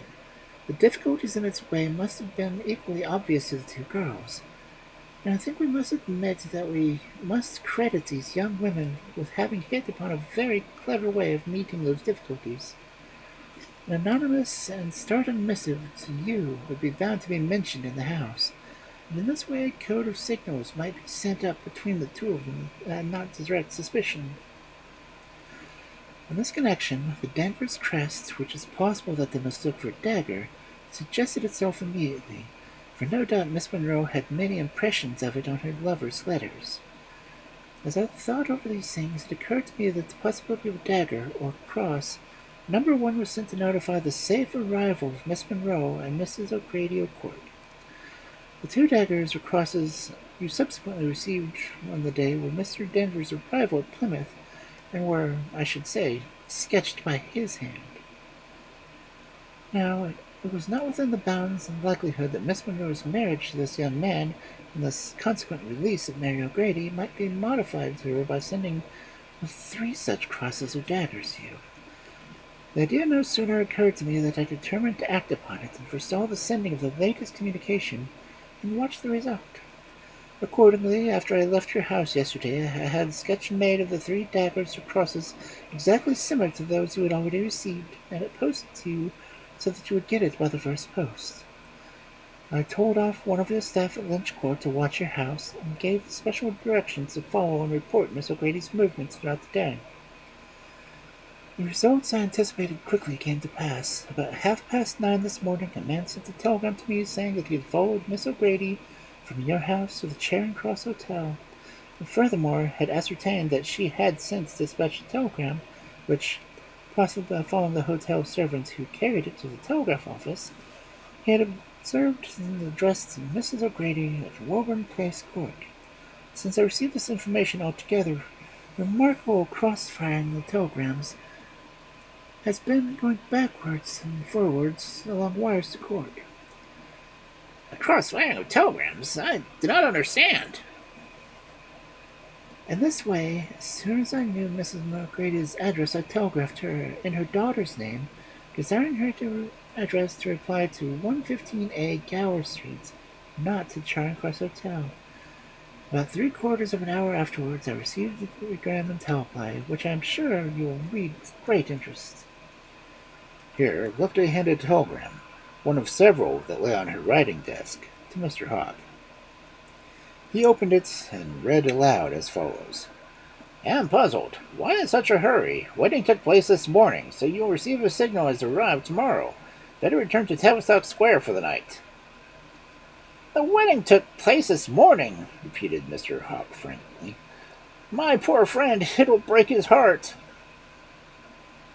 S2: The difficulties in its way must have been equally obvious to the two girls, and I think we must admit that we must credit these young women with having hit upon a very clever way of meeting those difficulties. An anonymous and startling missive to you would be bound to be mentioned in the house, and in this way a code of signals might be sent up between the two of them and not direct suspicion. In this connection, the Daggers crest, which is possible that they mistook for a dagger, suggested itself immediately, for no doubt Miss Monroe had many impressions of it on her lover's letters. As I thought over these things, it occurred to me that the possibility of a dagger, or cross, number one was sent to notify the safe arrival of Miss Monroe and Mrs. O'Grady O'Court. The two daggers or crosses you subsequently received on the day of Mr. Denver's arrival at Plymouth, and were, I should say, sketched by his hand. Now, it was not within the bounds and likelihood that Miss Monroe's marriage to this young man, and the consequent release of Mary O'Grady, might be modified to her by sending three such crosses or daggers to you. The idea no sooner occurred to me that I determined to act upon it and foresaw the sending of the latest communication and watch the result. Accordingly, after I left your house yesterday, I had a sketch made of the three daggers or crosses exactly similar to those you had already received, and it posted to you so that you would get it by the first post. I told off one of your staff at Lynch Court to watch your house, and gave special directions to follow and report Miss O'Grady's movements throughout the day. The results I anticipated quickly came to pass. About 9:30 this morning, a man sent a telegram to me saying that he had followed Miss O'Grady from your house to the Charing Cross Hotel, and furthermore had ascertained that she had since dispatched a telegram, which, possibly by following the hotel servant who carried it to the telegraph office, he had observed addressed to Mrs. O'Grady at Woburn Place Court. Since I received this information altogether, remarkable cross-firing of the telegrams has been going backwards and forwards along wires to court.
S1: A cross-firing of telegrams? I do not understand.
S2: In this way, as soon as I knew Mrs. O'Grady's address, I telegraphed her in her daughter's name, desiring her address to reply to 115A Gower Street, not to Charing Cross Hotel. About 3/4 of an hour afterwards, I received the telegram in reply, which I am sure you will read with great interest.
S1: Here, Loveday handed a telegram, one of several that lay on her writing desk, to Mr. Hogg. He opened it and read aloud as follows. Am puzzled. Why in such a hurry? Wedding took place this morning, so you will receive a signal as to arrive tomorrow. Better return to Tavistock Square for the night. The wedding took place this morning, repeated Mr. Hogg frankly. My poor friend, it will break his heart.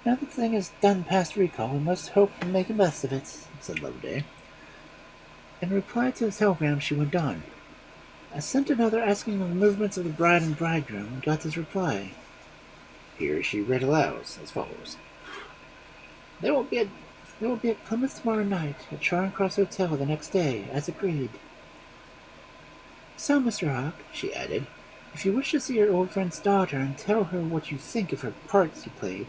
S2: Now that the thing is done past recall, we must hope and make the best of it, said Loveday. In reply to the telegram, she went on. I sent another asking of the movements of the bride and bridegroom, and got this reply.
S1: Here she read aloud as follows.
S2: They will be at Plymouth tomorrow night, at Charing Cross Hotel the next day, as agreed. So, Mr. Hogg, she added, if you wish to see your old friend's daughter and tell her what you think of her parts you played,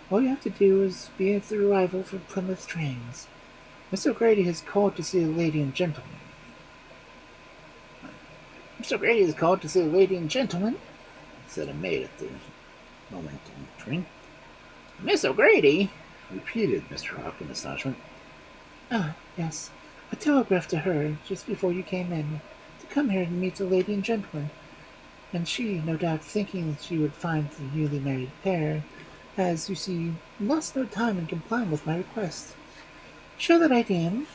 S2: all you have to do is be at the arrival for Plymouth trains. Miss O'Grady has called to see a lady and gentleman.
S1: Miss O'Grady has called to see a lady and gentleman, said a maid at the moment entering. Miss O'Grady? Repeated Mr. Hogg in astonishment.
S2: Ah, yes. I telegraphed to her, just before you came in, to come here and meet the lady and gentleman, and she, no doubt thinking that she would find the newly married pair, has, you see, lost no time in complying with my request. Show that ID in.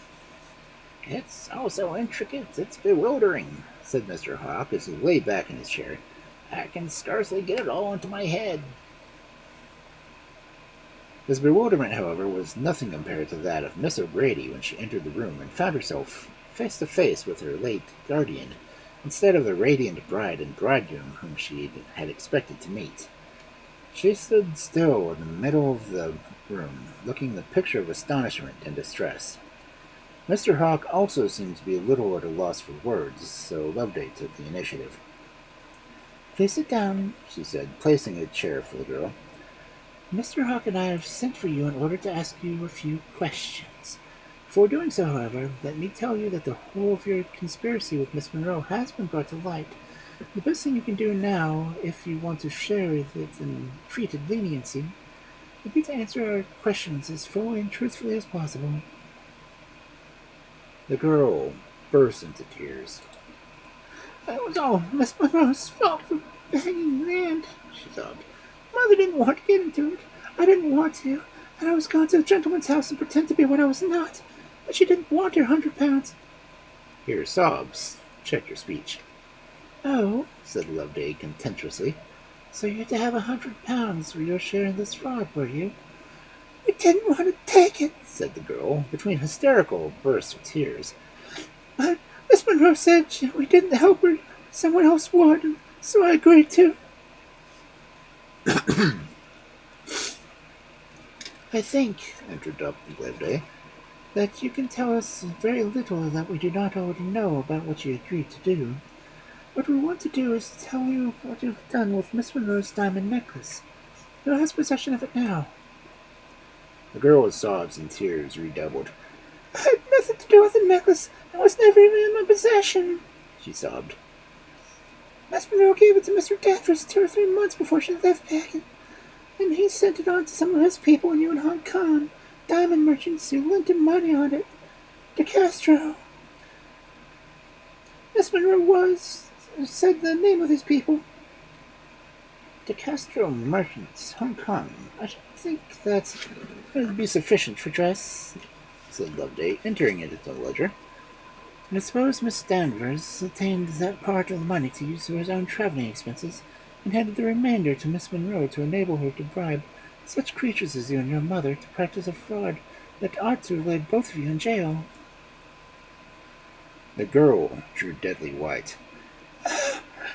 S1: It's all so intricate, it's bewildering, said Mr. Hogg as he lay back in his chair. I can scarcely get it all into my head. His bewilderment, however, was nothing compared to that of Miss O'Grady when she entered the room and found herself face to face with her late guardian, instead of the radiant bride and bridegroom whom she had expected to meet. She stood still in the middle of the room, looking the picture of astonishment and distress. Mr. Hogg also seemed to be a little at a loss for words, so Loveday took the initiative.
S2: Please sit down,
S1: she said, placing a chair for the girl.
S2: Mr. Hogg and I have sent for you in order to ask you a few questions. Before doing so, however, let me tell you that the whole of your conspiracy with Miss Monroe has been brought to light. The best thing you can do now, if you want to share it in treated leniency, We'll be to answer our questions as fully and truthfully as possible.
S1: The girl burst into tears.
S2: It was all Miss Monroe's fault for hanging land, she sobbed. Mother didn't want to get into it. I didn't want to, and I was going to a gentleman's house and pretend to be what I was not. But she didn't want her £100.
S1: Your sobs checked your speech.
S2: Oh, said Loveday contemptuously. So you're to have £100 for your share in this fraud, were you? We didn't want to take it, said the girl, between hysterical bursts of tears. But Miss Monroe said we didn't help her, someone else would, so I agreed to. I think, interrupted Loveday, that you can tell us very little that we do not already know about what you agreed to do. What we want to do is to tell you what you've done with Miss Monroe's diamond necklace. Who has possession of it now?
S1: The girl's sobs and tears redoubled.
S2: I had nothing to do with the necklace. It was never even in my possession, she sobbed. Miss Monroe gave it to Mr. Daggers 2 or 3 months before she left Packet, and he sent it on to some of his people when you in Hong Kong, diamond merchants who lent him money on it. De Castro. Miss Monroe said the name of these people.
S1: De Castro merchants, Hong Kong. I should think that would be sufficient for dress, said Loveday, entering it into the ledger.
S2: And I suppose Miss Danvers obtained that part of the money to use for his own travelling expenses, and handed the remainder to Miss Monroe to enable her to bribe such creatures as you and your mother to practice a fraud that ought to have laid both of you in jail.
S1: The girl drew deadly white.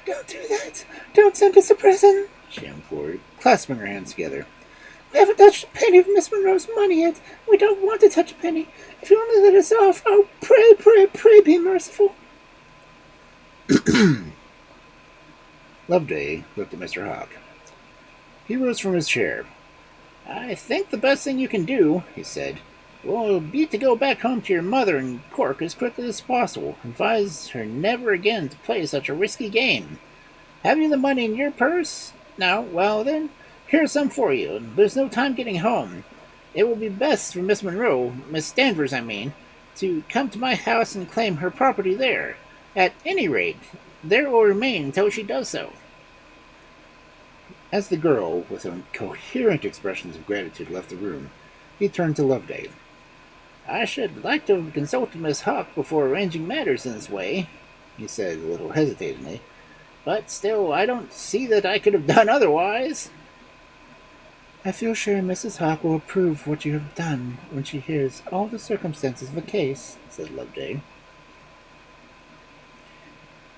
S2: Don't do that. Don't send us a present,
S1: she implored, clasping her hands together.
S2: We haven't touched a penny of Miss Monroe's money yet. We don't want to touch a penny. If you only let us off, oh, pray, pray, pray be merciful.
S1: Loveday looked at Mr. Hawk. He rose from his chair. I think the best thing you can do, he said, will be to go back home to your mother in Cork as quickly as possible. Advise her never again to play such a risky game. Have you the money in your purse? No? Well, then, here's some for you. There's no time getting home. It will be best for Miss Monroe, Miss Danvers, I mean, to come to my house and claim her property there. At any rate, there will remain until she does so. As the girl, with incoherent expressions of gratitude, left the room, he turned to Loveday. I should like to have consulted Miss Hawk before arranging matters in this way, he said a little hesitatingly. But still, I don't see that I could have done otherwise.
S2: I feel sure Mrs. Hawk will approve what you have done when she hears all the circumstances of the case, said Loveday.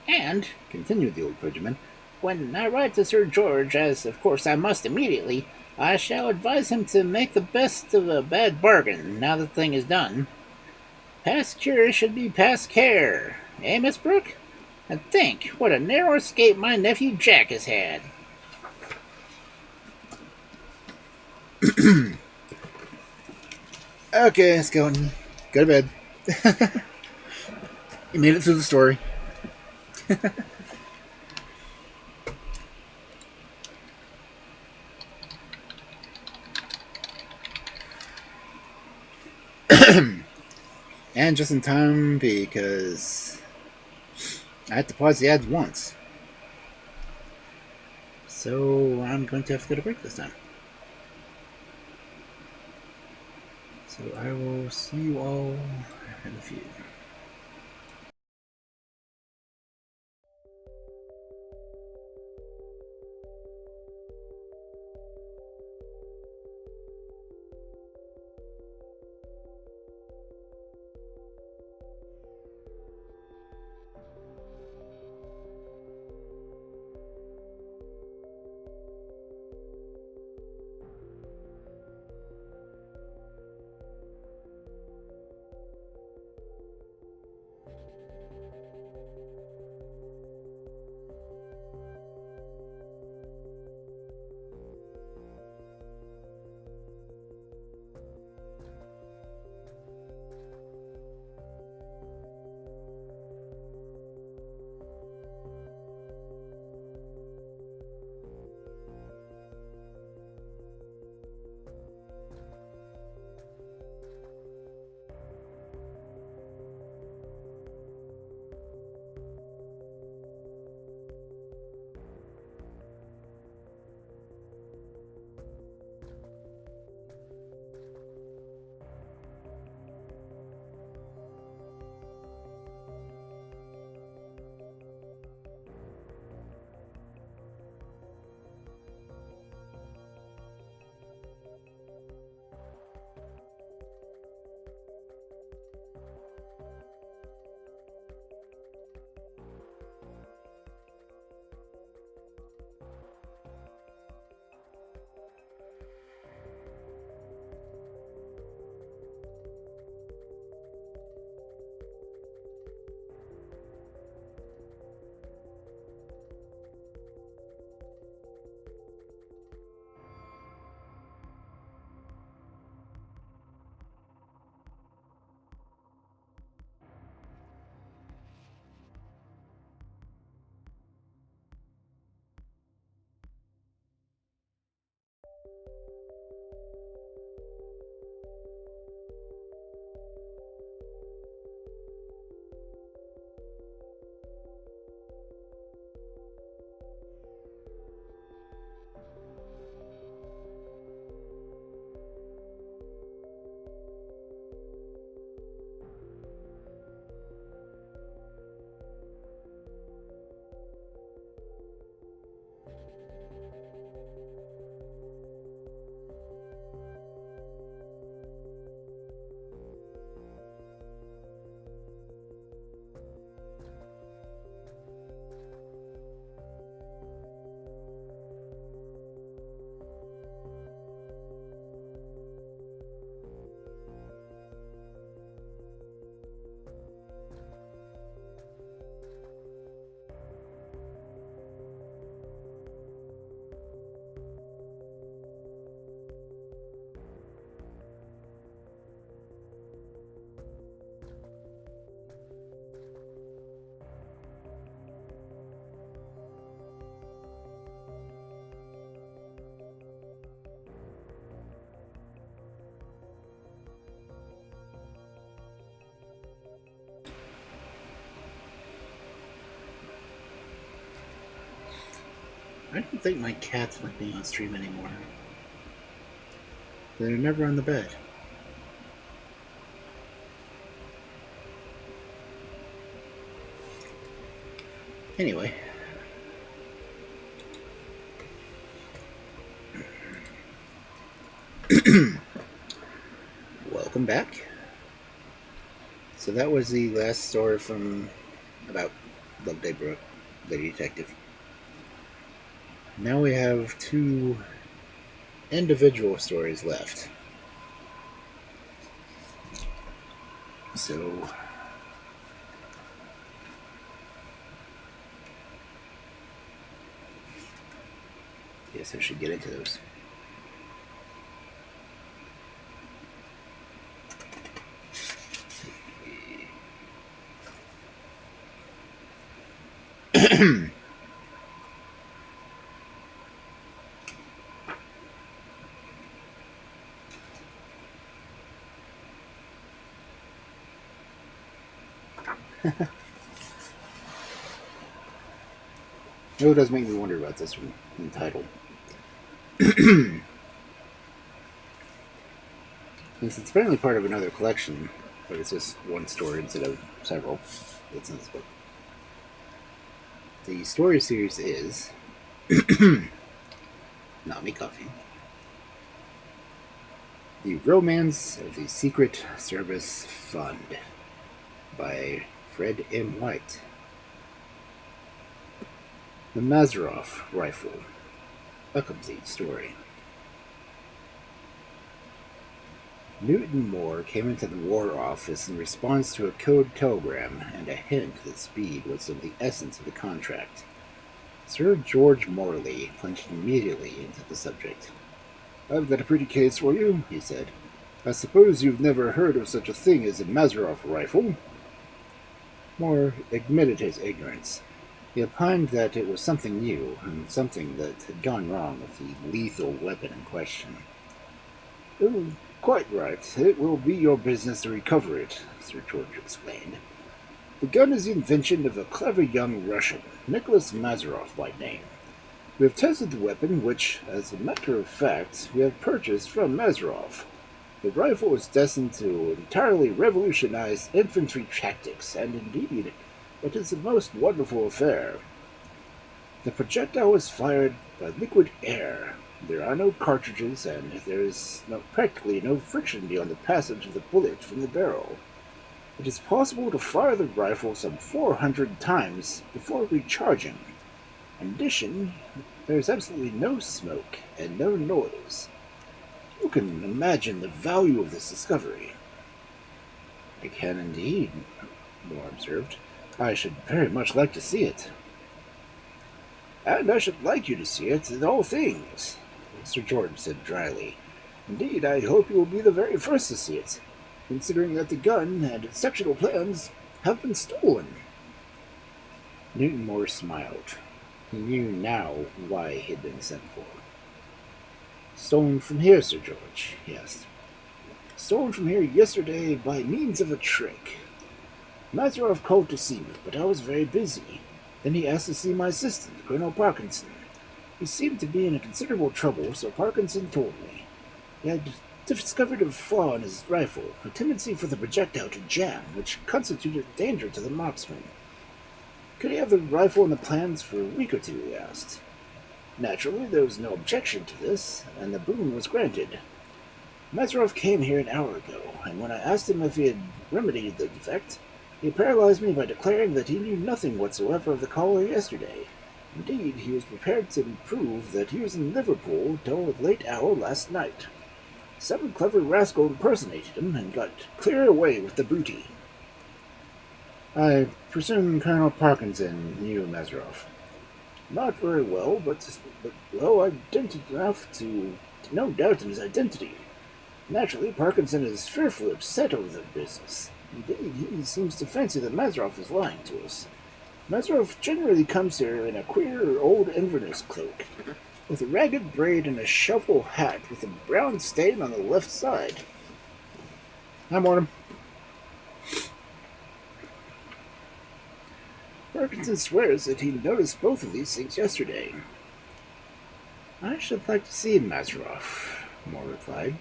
S1: And, continued the old clergyman, when I write to Sir George, as of course I must immediately, I shall advise him to make the best of a bad bargain, now the thing is done. Past cure should be past care, eh, Miss Brooke? And think what a narrow escape my nephew Jack has had. Okay, let's go and go to bed. You made it through the story. And just in time because I had to pause the ads once. So I'm going to have to go to break this time. So I will see you all in a few. I don't think my cats like being on stream anymore. They're never on the bed. Anyway. Welcome back. So that was the last story about Loveday, Brooke, the detective. Now we have 2 individual stories left. So yes, I should get into those. It does make me wonder about this one in title. Since it's apparently part of another collection, but it's just one story instead of several that's in this book. The story series is Not Me Coffee. The Romance of the Secret Service Fund by Fred M. White. The Mazaroff Rifle, a complete story. Newton Moore came into the War Office in response to a code telegram and a hint that speed was of the essence of the contract. Sir George Morley plunged immediately into the subject. "I've got a pretty case for you," he said. "I suppose you've never heard of such a thing as a Mazaroff rifle?" Moore admitted his ignorance. He opined that it was something new, and something that had gone wrong with the lethal weapon in question. "Oh, quite right. It will be your business to recover it," Sir George explained. "The gun is the invention of a clever young Russian, Nicholas Mazaroff by name. We have tested the weapon, which, as a matter of fact, we have purchased from Mazaroff. The rifle is destined to entirely revolutionize infantry tactics, and indeed, it is a most wonderful affair. The projectile is fired by liquid air. There are no cartridges, and there is practically no friction beyond the passage of the bullet from the barrel. It is possible to fire the rifle some 400 times before recharging. In addition, there is absolutely no smoke and no noise. You can imagine the value of this discovery." "I can indeed," Moore observed. "I should very much like to see it." "And I should like you to see it in all things," Sir George said dryly. "Indeed, I hope you will be the very first to see it, considering that the gun and its sectional plans have been stolen." Newton Moore smiled. He knew now why he had been sent for. "Stolen from here, Sir George?" he asked. "Stolen from here yesterday by means of a trick. Mazaroff called to see me, but I was very busy. Then he asked to see my assistant, Colonel Parkinson. He seemed to be in considerable trouble, so Parkinson told me. He had discovered a flaw in his rifle, a tendency for the projectile to jam, which constituted danger to the marksman. Could he have the rifle in the plans for a week or two, he asked. Naturally, there was no objection to this, and the boon was granted. Mazaroff came here an hour ago, and when I asked him if he had remedied the defect, he paralyzed me by declaring that he knew nothing whatsoever of the caller yesterday. Indeed, he was prepared to prove that he was in Liverpool till a late hour last night. Some clever rascal impersonated him and got clear away with the booty." "I presume Colonel Parkinson knew Mazaroff." "Not very well, but well identified enough to no doubt in his identity. Naturally, Parkinson is fearfully upset over the business. Indeed, he seems to fancy that Mazaroff is lying to us. Mazaroff generally comes here in a queer old Inverness cloak, with a ragged braid and a shovel hat with a brown stain on the left side." "I'm on him." "Parkinson swears that he noticed both of these things yesterday. I should like to see Mazaroff, Moore replied.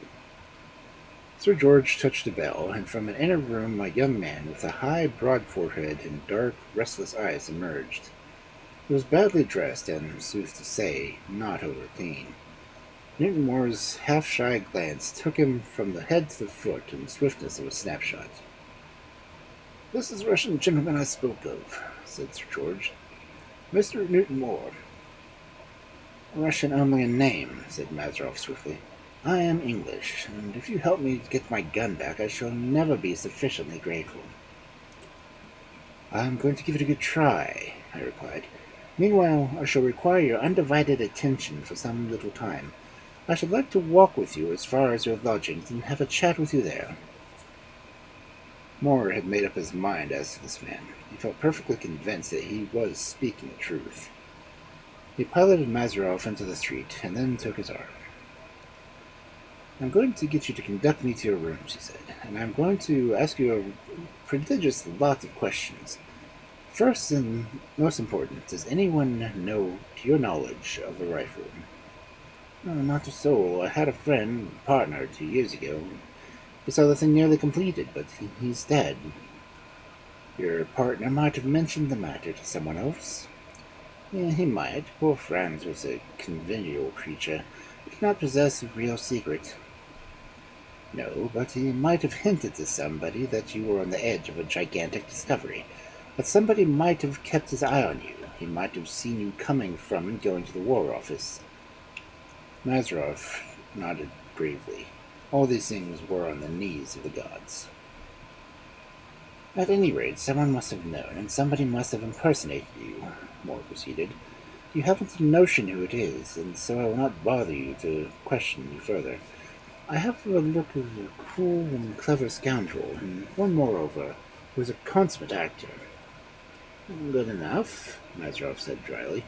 S1: Sir George touched a bell, and from an inner room a young man with a high, broad forehead and dark, restless eyes emerged. He was badly dressed and, sooth to say, not over clean. Newton Moore's half-shy glance took him from the head to the foot in the swiftness of a snapshot. "This is the Russian gentleman I spoke of," said Sir George. "Mr. Newton Moore." "Russian only in name," said Mazaroff swiftly. "I am English, and if you help me get my gun back, I shall never be sufficiently grateful." "I am going to give it a good try," I replied. "Meanwhile, I shall require your undivided attention for some little time. I should like to walk with you as far as your lodgings and have a chat with you there." Moore had made up his mind as to this man. He felt perfectly convinced that he was speaking the truth. He piloted Mazaroff into the street, and then took his arm. "I'm going to get you to conduct me to your rooms," he said, "and I'm going to ask you a prodigious lot of questions. First and most important, does anyone know, to your knowledge, of the rifle?" "Oh, not a soul. I had a friend, partner, 2 years ago. We saw the thing nearly completed, but he's dead." "Your partner might have mentioned the matter to someone else?" "Yeah, he might. Poor Franz was a convivial creature. He did not possess a real secret." "No, but he might have hinted to somebody that you were on the edge of a gigantic discovery. That somebody might have kept his eye on you. He might have seen you coming from and going to the War Office." Mazaroff nodded gravely. All these things were on the knees of the gods. "At any rate, someone must have known, and somebody must have impersonated you," Moore proceeded. "You haven't a notion who it is, and so I will not bother you to question you further. I have the look of a cool and clever scoundrel, and one moreover, who is a consummate actor." "Good enough," Mazaroff said dryly.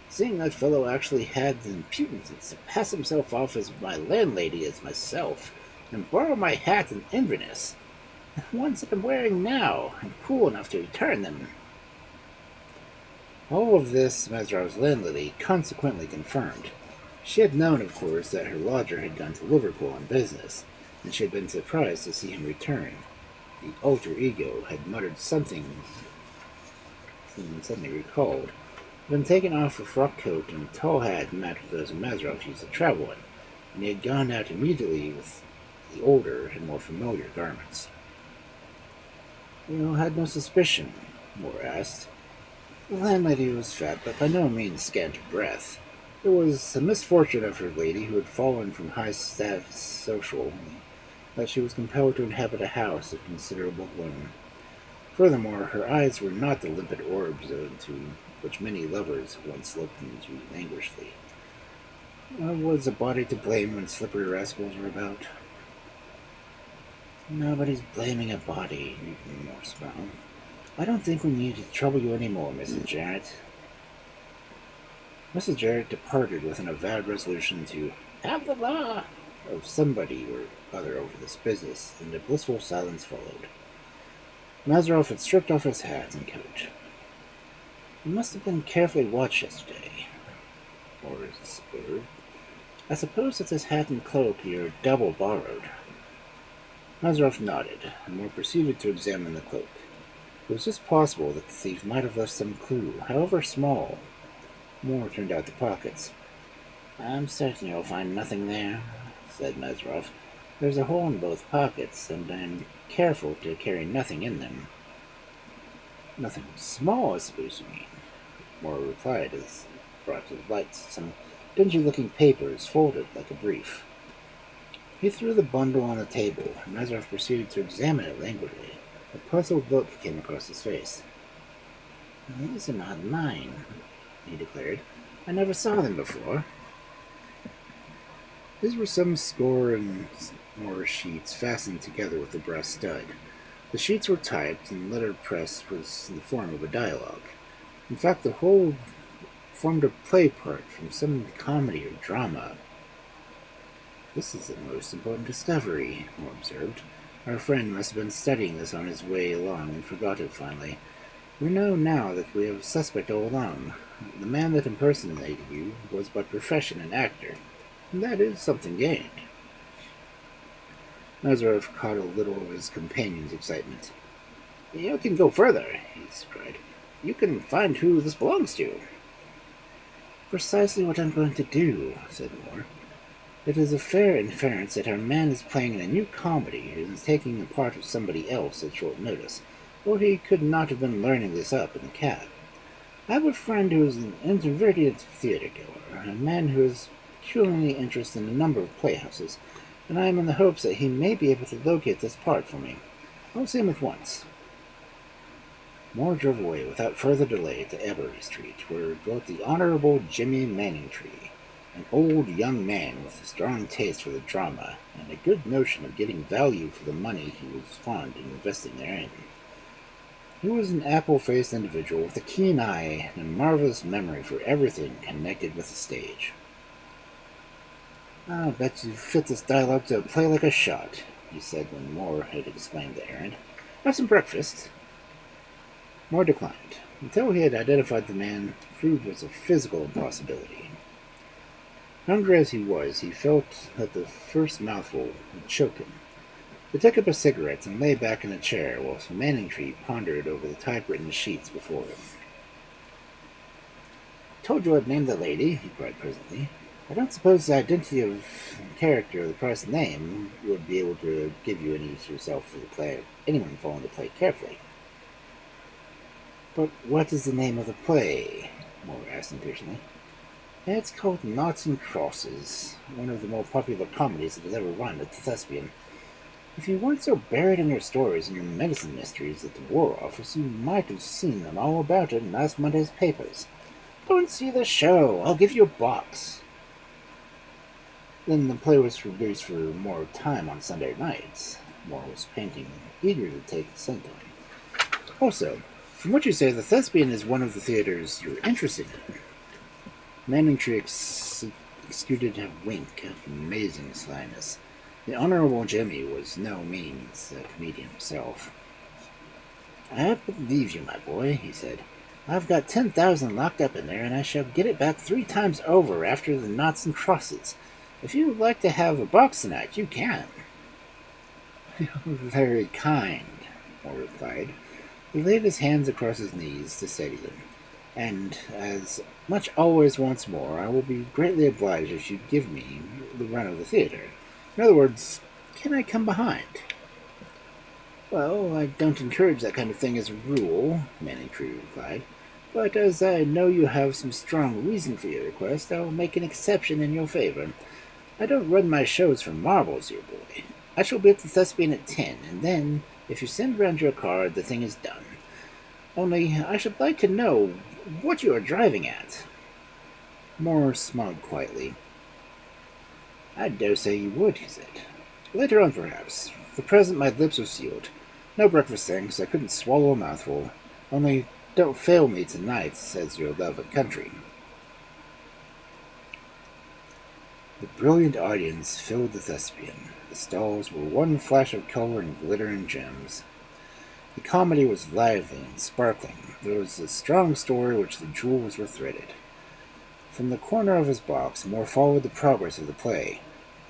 S1: "Seeing that fellow actually had the impudence to pass himself off as my landlady as myself, and borrow my hat and Inverness, the ones that I'm wearing now, and cool enough to return them." All of this Mazaroff's landlady consequently confirmed. She had known, of course, that her lodger had gone to Liverpool on business, and she had been surprised to see him return. The alter ego had muttered something suddenly recalled. Had been taken off a frock coat and a tall hat matched those Mazaroff used to travel in, and he had gone out immediately with the older and more familiar garments. "You had no suspicion?" Moore asked. The landlady was fat, but by no means scant of breath. It was a misfortune of her lady, who had fallen from high status socially, that she was compelled to inhabit a house of considerable gloom. Furthermore, her eyes were not the limpid orbs into which many lovers have once looked into languishingly. Was a body to blame when slippery rascals were about? "Nobody's blaming a body," Newton Moore smiled. "I don't think we need to trouble you any more, Mrs. Jarrett." Mrs. Jarrett departed with an avowed resolution to have the law of somebody or other over this business, and a blissful silence followed. Mazaroff had stripped off his hat and coat. "You must have been carefully watched yesterday," Moore observed. "I suppose that this hat and cloak you're double borrowed." Mazaroff nodded, and Moore proceeded to examine the cloak. It was just possible that the thief might have left some clue, however small. Moore turned out the pockets. "I'm certain you'll find nothing there," said Mazaroff. "There's a hole in both pockets, and I'm careful to carry nothing in them." "Nothing small, I suppose you mean," Moore replied as he brought to light some dingy-looking papers folded like a brief. He threw the bundle on the table, and Mazaroff proceeded to examine it languidly. A puzzled look came across his face. "These are not mine," he declared. "I never saw them before." These were some score and more sheets fastened together with a brass stud. The sheets were typed, and letterpress was in the form of a dialogue. In fact, the whole formed a play part from some comedy or drama. "This is a most important discovery," Moore observed. "Our friend must have been studying this on his way along and forgot it finally. We know now that we have a suspect all along. The man that impersonated you was by profession an actor, and that is something gained. Mazaroff caught a little of his companion's excitement. You can go further, he cried. You can find who this belongs to. Precisely what I'm going to do, said Moore. It is a fair inference that our man is playing in a new comedy and is taking the part of somebody else at short notice, or he could not have been learning this up in the cab. I have a friend who is an introverted theater-goer, a man who is peculiarly interested in a number of playhouses, and I am in the hopes that he may be able to locate this part for me. I'll see him at once. Moore drove away without further delay to Ebery Street, where dwelt the Honorable Jimmy Manningtree, an old young man with a strong taste for the drama and a good notion of getting value for the money he was fond in investing therein. He was an apple-faced individual with a keen eye and a marvelous memory for everything connected with the stage. "I'll bet you fit this dialogue to a play like a shot," he said when Moore had explained the errand. "Have some breakfast." Moore declined. Until he had identified the man, food was a physical impossibility. Hungry as he was, he felt that the first mouthful would choke him. He took up a cigarette and lay back in a chair whilst Manningtree pondered over the typewritten sheets before him. "Told you I'd name the lady," he cried presently. "I don't suppose the identity of the character of the person's name would be able to give you any yourself for the play, anyone following the play carefully." "But what is the name of the play?" Moore asked impatiently. "It's called Noughts and Crosses, one of the more popular comedies that has ever run at the Thespian. If you weren't so buried in your stories and your medicine mysteries at the War Office, you might have seen them all about it in last Monday's papers. Go and see the show. I'll give you a box." Then the play was produced for more time on Sunday nights. Moore was painting, eager to take the scent on. "Also, from what you say, the Thespian is one of the theaters you're interested in." Manningtree executed a wink of amazing slyness. The Honorable Jimmy was no means a comedian himself. "I believe you, my boy," he said. "I've got 10,000 locked up in there, and I shall get it back 3 times over after the Noughts and Crosses. If you would like to have a box tonight, you can." "You're very kind," Moore replied. He laid his hands across his knees to steady them. "And as much always once more, I will be greatly obliged if you give me the run of the theater. In other words, can I come behind?" "Well, I don't encourage that kind of thing as a rule," Manningtree replied. "But as I know you have some strong reason for your request, I'll make an exception in your favor. I don't run my shows for marbles, dear boy. I shall be at the Thespian at 10, and then, if you send round your card, the thing is done. Only, I should like to know what you are driving at." Moore smiled quietly. "I dare say you would," he said. "Later on, perhaps. For the present, my lips are sealed. No breakfast, thanks. I couldn't swallow a mouthful. Only, don't fail me tonight, says your love of country." The brilliant audience filled the Thespian. The stalls were one flash of color and glitter and gems. The comedy was lively and sparkling. There was a strong story which the jewels were threaded. From the corner of his box, Moore followed the progress of the play.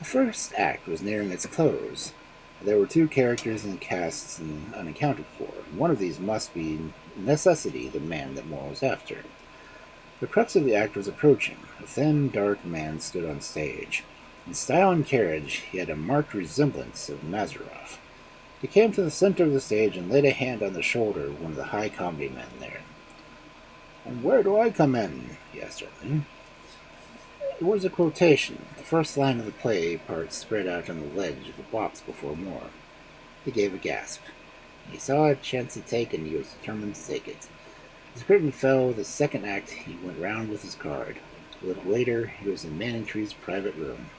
S1: The first act was nearing its close. There were 2 characters in the cast unaccounted for. One of these must be necessity the man that Moore was after. The crux of the act was approaching. A thin, dark man stood on stage. In style and carriage, he had a marked resemblance of Mazaroff. He came to the center of the stage and laid a hand on the shoulder of one of the high comedy men there. "And where do I come in?" he asked gently. It was a quotation. The first line of the play part spread out on the ledge of the box before Moore. He gave a gasp. He saw a chance to take, and he was determined to take it. As the curtain fell, the second act, he went round with his card. A little later, he was in Manningtree's private room.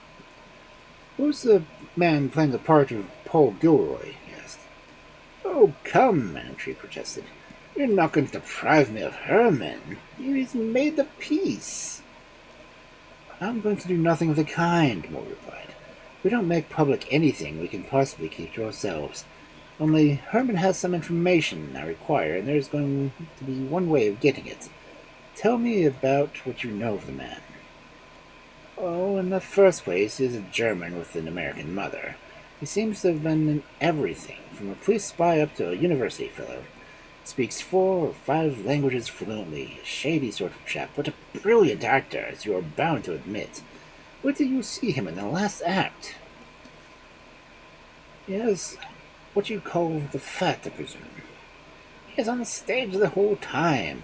S1: "Who's the man playing the part of Paul Gilroy?" he asked. "Oh, come," Manningtree protested. "You're not going to deprive me of Herman. He's made the piece." "I'm going to do nothing of the kind," Moore replied. "We don't make public anything we can possibly keep to ourselves.
S2: Only Herman has some information I require, and there's going to be one way of getting it. Tell me about what you know of the man. Oh, in the first place, he's a German with an American mother. He seems to have been in everything, from a police spy up to a university fellow. Speaks 4 or 5 languages fluently. A shady sort of chap, but a brilliant actor, as you are bound to admit. Where did you see him in the last act? Yes, what you call the fat, I presume. He is on the stage the whole time.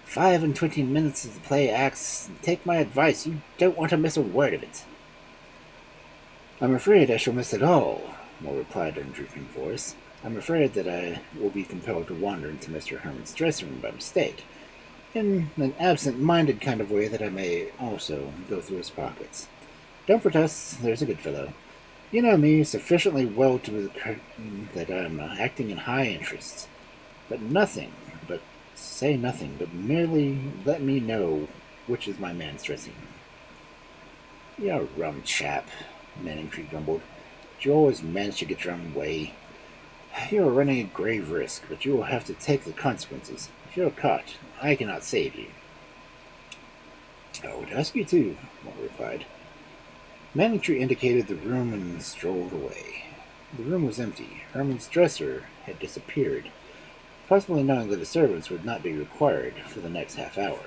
S2: 5 and 20 minutes as the play acts. Take my advice, you don't want to miss a word of it. I'm afraid I shall miss it all, Moore replied in a drooping voice. I'm afraid that I will be compelled to wander into Mr. Herman's dressing room by mistake, in an absent-minded kind of way that I may also go through his pockets. Don't protest, there's a good fellow. You know me sufficiently well to that I'm acting in high interest. But say nothing, but merely let me know which is my man's dressing room. You're a rum chap, Manningtree grumbled, but you always manage to get your own way. You are running a grave risk, but you will have to take the consequences. If you are caught, I cannot save you. I would ask you to, Moore replied. Manningtree indicated the room and strolled away. The room was empty. Herman's dresser had disappeared, possibly knowing that the servants would not be required for the next half hour.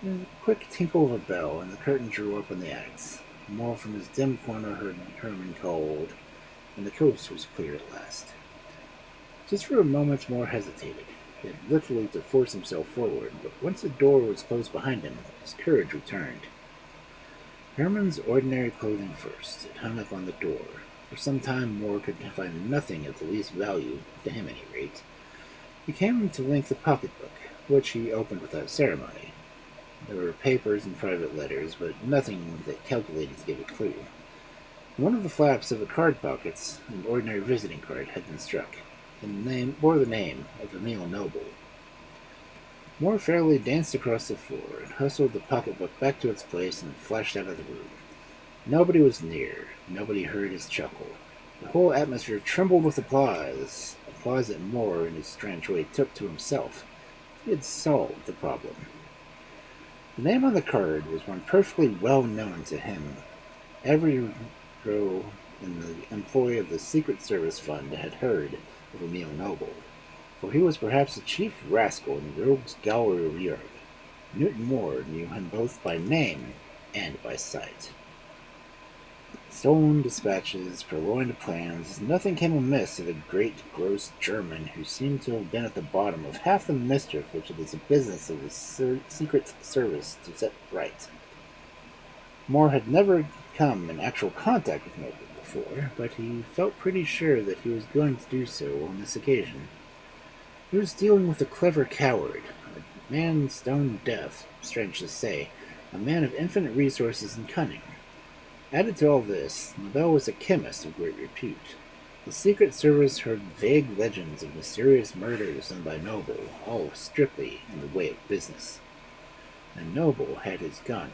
S2: There was a quick tinkle of a bell, and the curtain drew up on the acts. Moore from his dim corner heard Herman called, and the coast was clear at last. Just for a moment Moore hesitated. He had literally to force himself forward, but once the door was closed behind him, his courage returned. Herman's ordinary clothing first. It hung up on the door. For some time Moore could find nothing of the least value, to him at any rate. He came to link the pocketbook, which he opened without ceremony. There were papers and private letters, but nothing that calculated to give a clue. In one of the flaps of the card pockets, an ordinary visiting card had been struck, and bore the name of Emile Noble. Moore fairly danced across the floor and hustled the pocketbook back to its place and flashed out of the room. Nobody was near. Nobody heard his chuckle. The whole atmosphere trembled with applause that Moore, in his strange way, took to himself. He had solved the problem. The name on the card was one perfectly well known to him. Every row in the employ of the Secret Service Fund had heard of Emile Noble, for he was perhaps the chief rascal in the rogues' gallery of Europe. Newton Moore knew him both by name and by sight. Stolen dispatches, purloined plans, nothing came amiss to the great, gross German who seemed to have been at the bottom of half the mischief which it is the business of the Secret Service to set right. Moore had never come in actual contact with Noble before, but he felt pretty sure that he was going to do so on this occasion. He was dealing with a clever coward, a man stone deaf, strange to say, a man of infinite resources and cunning. Added to all this, Noble was a chemist of great repute. The Secret Service heard vague legends of mysterious murders done by Noble, all strictly in the way of business. And Noble had his gun.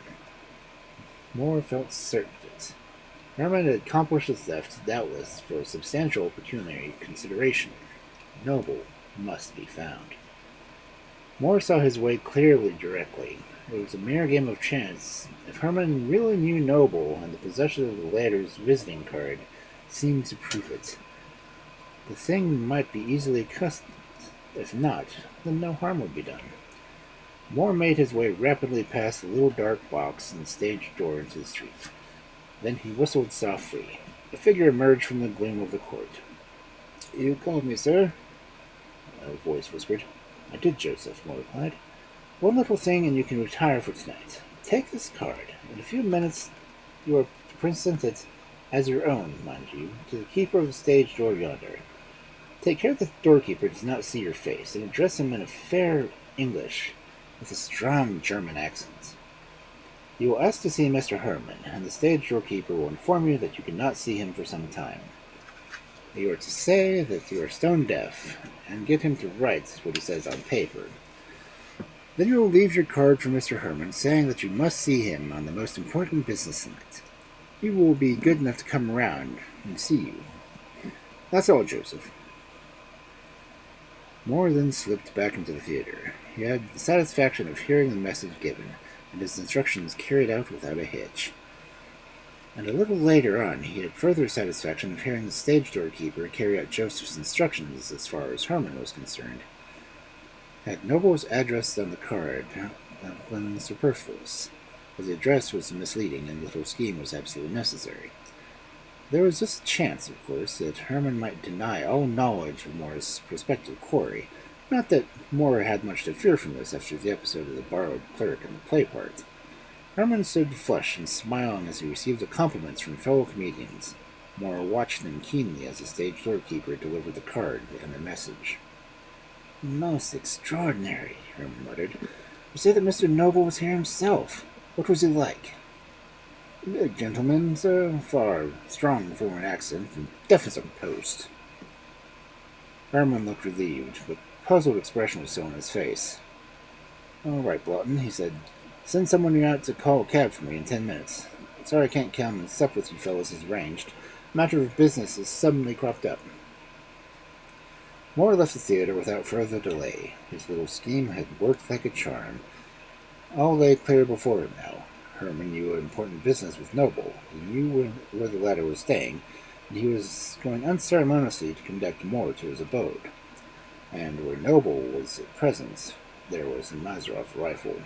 S2: Moore felt certain of it. Herman had accomplished the theft, doubtless, for a substantial pecuniary consideration. Noble must be found. Moore saw his way clearly directly. It was a mere game of chance. If Herman really knew Noble, and the possession of the latter's visiting card seemed to prove it, the thing might be easily customed. If not, then no harm would be done. Moore made his way rapidly past the little dark box and the stage door into the street. Then he whistled softly. A figure emerged from the gloom of the court. "You called me, sir?" a voice whispered. "I did, Joseph," Moore replied. "One little thing, and you can retire for tonight. Take this card. In a few minutes you are to present it as your own, mind you, to the keeper of the stage door yonder. Take care that the doorkeeper does not see your face, and address him in fair English, with a strong German accent. You will ask to see Mr. Herman, and the stage doorkeeper will inform you that you cannot see him for some time. You are to say that you are stone deaf, and get him to write what he says on paper. Then you will leave your card for Mr. Herman, saying that you must see him on the most important business tonight. He will be good enough to come around and see you.
S1: That's all, Joseph. Moore then slipped back into the theater. He had the satisfaction of hearing the message given, and his instructions carried out without a hitch. And a little later on, he had further satisfaction of hearing the stage doorkeeper carry out Joseph's instructions as far as Herman was concerned. Had Noble's address on the card been superfluous, as the address was misleading and the little scheme was absolutely necessary. There was just a chance, of course, that Herman might deny all knowledge of Moore's prospective quarry. Not that Moore had much to fear from this after the episode of the borrowed clerk and the play part. Herman stood flushed and smiling as he received the compliments from fellow comedians. Moore watched them keenly as the stage doorkeeper delivered the card and the message. Most extraordinary, Herman muttered. You say that Mr. Noble was here himself. What was he like? A big gentleman, sir, far strong foreign accent, and deaf as a post. Herman looked relieved, but a puzzled expression was still on his face. All right, Blotton, he said. Send someone out to call a cab for me in 10 minutes. Sorry I can't come and sup with you fellows as arranged. A matter of business has suddenly cropped up. Moore left the theater without further delay. His little scheme had worked like a charm. All lay clear before him now. Herman knew important business with Noble. He knew where the latter was staying, and he was going unceremoniously to conduct Moore to his abode. And where Noble was present, there was the Mazaroff rifle.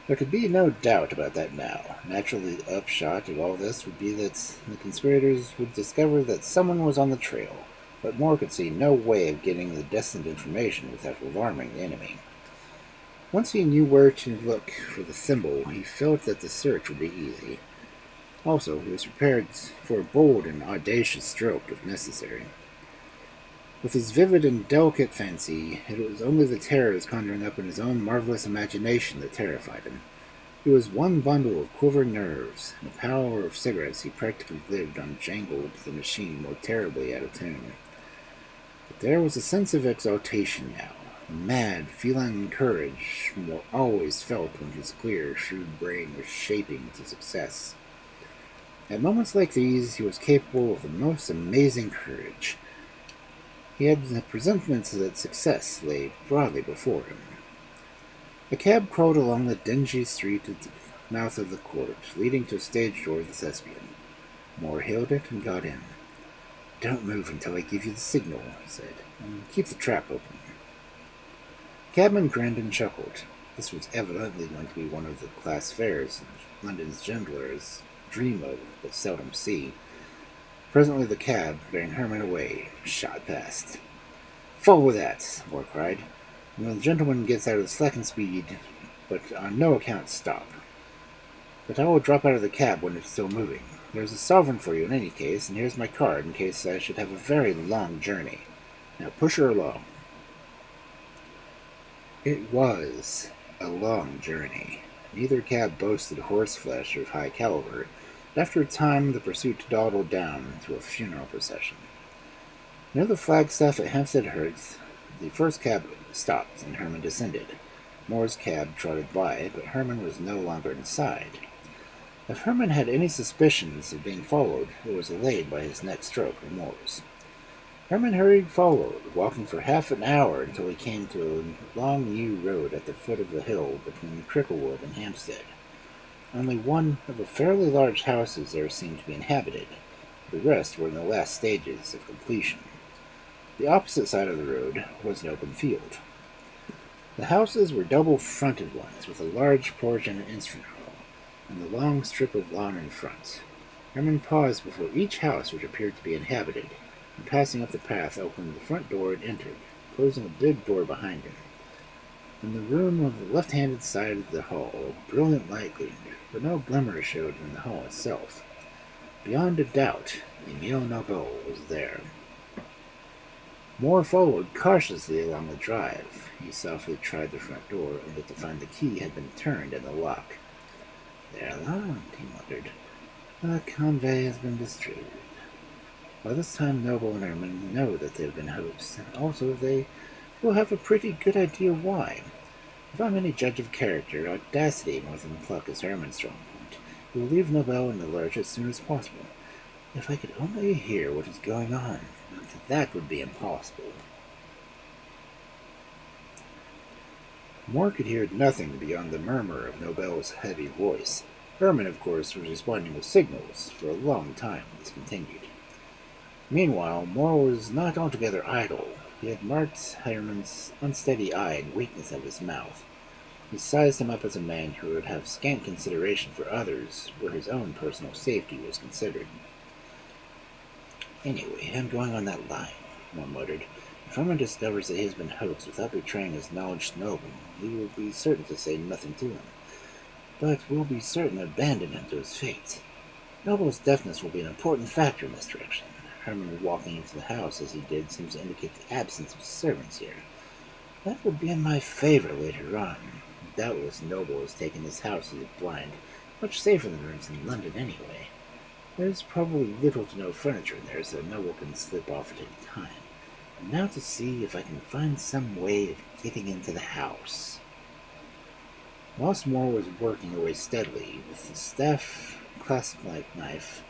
S1: There could be no doubt about that now. Naturally, the upshot of all this would be that the conspirators would discover that someone was on the trail, but Moore could see no way of getting the destined information without alarming the enemy. Once he knew where to look for the symbol, he felt that the search would be easy. Also, he was prepared for a bold and audacious stroke if necessary. With his vivid and delicate fancy, it was only the terrors conjuring up in his own marvelous imagination that terrified him. He was one bundle of quivering nerves, and the power of cigarettes he practically lived on jangled the machine more terribly out of tune. But there was a sense of exaltation now, a mad, feline courage Moore always felt when his clear, shrewd brain was shaping to success. At moments like these, he was capable of the most amazing courage. He had the presentiment that success lay broadly before him. A cab crawled along the dingy street at the mouth of the court, leading to a stage door of the Thespian. Moore hailed it and got in. Don't move until I give you the signal, he said, and keep the trap open. The cabman grinned and chuckled. This was evidently going to be one of the class fares London's gamblers dream of but seldom see. Presently the cab, bearing Herman away, shot past. Follow that, Moore cried. When the gentleman gets out of slackened speed, but on no account stop. But I will drop out of the cab when it's still moving. There's a sovereign for you in any case, and here's my card in case I should have a very long journey. Now push her along. It was a long journey. Neither cab boasted horseflesh of high caliber. After a time, the pursuit dawdled down to a funeral procession. Near the flagstaff at Hampstead Heath, the first cab stopped, and Herman descended. Moore's cab trotted by, but Herman was no longer inside. If Herman had any suspicions of being followed, it was allayed by his next stroke or Moore's. Herman hurried forward, walking for half an hour until he came to a long yew road at the foot of the hill between Cricklewood and Hampstead. Only one of the fairly large houses there seemed to be inhabited. The rest were in the last stages of completion. The opposite side of the road was an open field. The houses were double-fronted ones, with a large porch and an instrument hall, and a long strip of lawn in front. Herman paused before each house which appeared to be inhabited, and passing up the path opened the front door and entered, closing a big door behind him. In the room on the left-handed side of the hall, a brilliant light gleamed, but no glimmer showed in the hall itself. Beyond a doubt, Emile Noble was there. Moore followed cautiously along the drive. He softly tried the front door, only to find the key had been turned in the lock. They're alarmed, he muttered. The convey has been destroyed. By this time, Noble and Herman know that they've been hoaxed, and also they will have a pretty good idea why. If I'm any judge of character, audacity more than pluck is Herman's strong point. He will leave Noble in the lurch as soon as possible.
S2: If I could only hear what is going on, that would be impossible.
S1: Moore could hear nothing beyond the murmur of Nobel's heavy voice. Herman, of course, was responding with signals. For a long time this continued. Meanwhile, Moore was not altogether idle. He had marked Herman's unsteady eye and weakness of his mouth. He sized him up as a man who would have scant consideration for others where his own personal safety was considered. Anyway, I'm going on that line, Moore muttered. If Herman discovers that he has been hoaxed without betraying his knowledge to Noble, he will be certain to say nothing to him. But we'll be certain to abandon him to his fate. Noble's deafness will be an important factor in this direction. Herman walking into the house as he did seems to indicate the absence of servants here. That would be in my favor later on. Doubtless Noble has taken his house as a blind, much safer than rooms in London anyway. There's probably little to no furniture in there, so Noble can slip off at any time. And now to see if I can find some way of getting into the house. Whilst Moore was working away steadily, with the staff, clasp-like knife,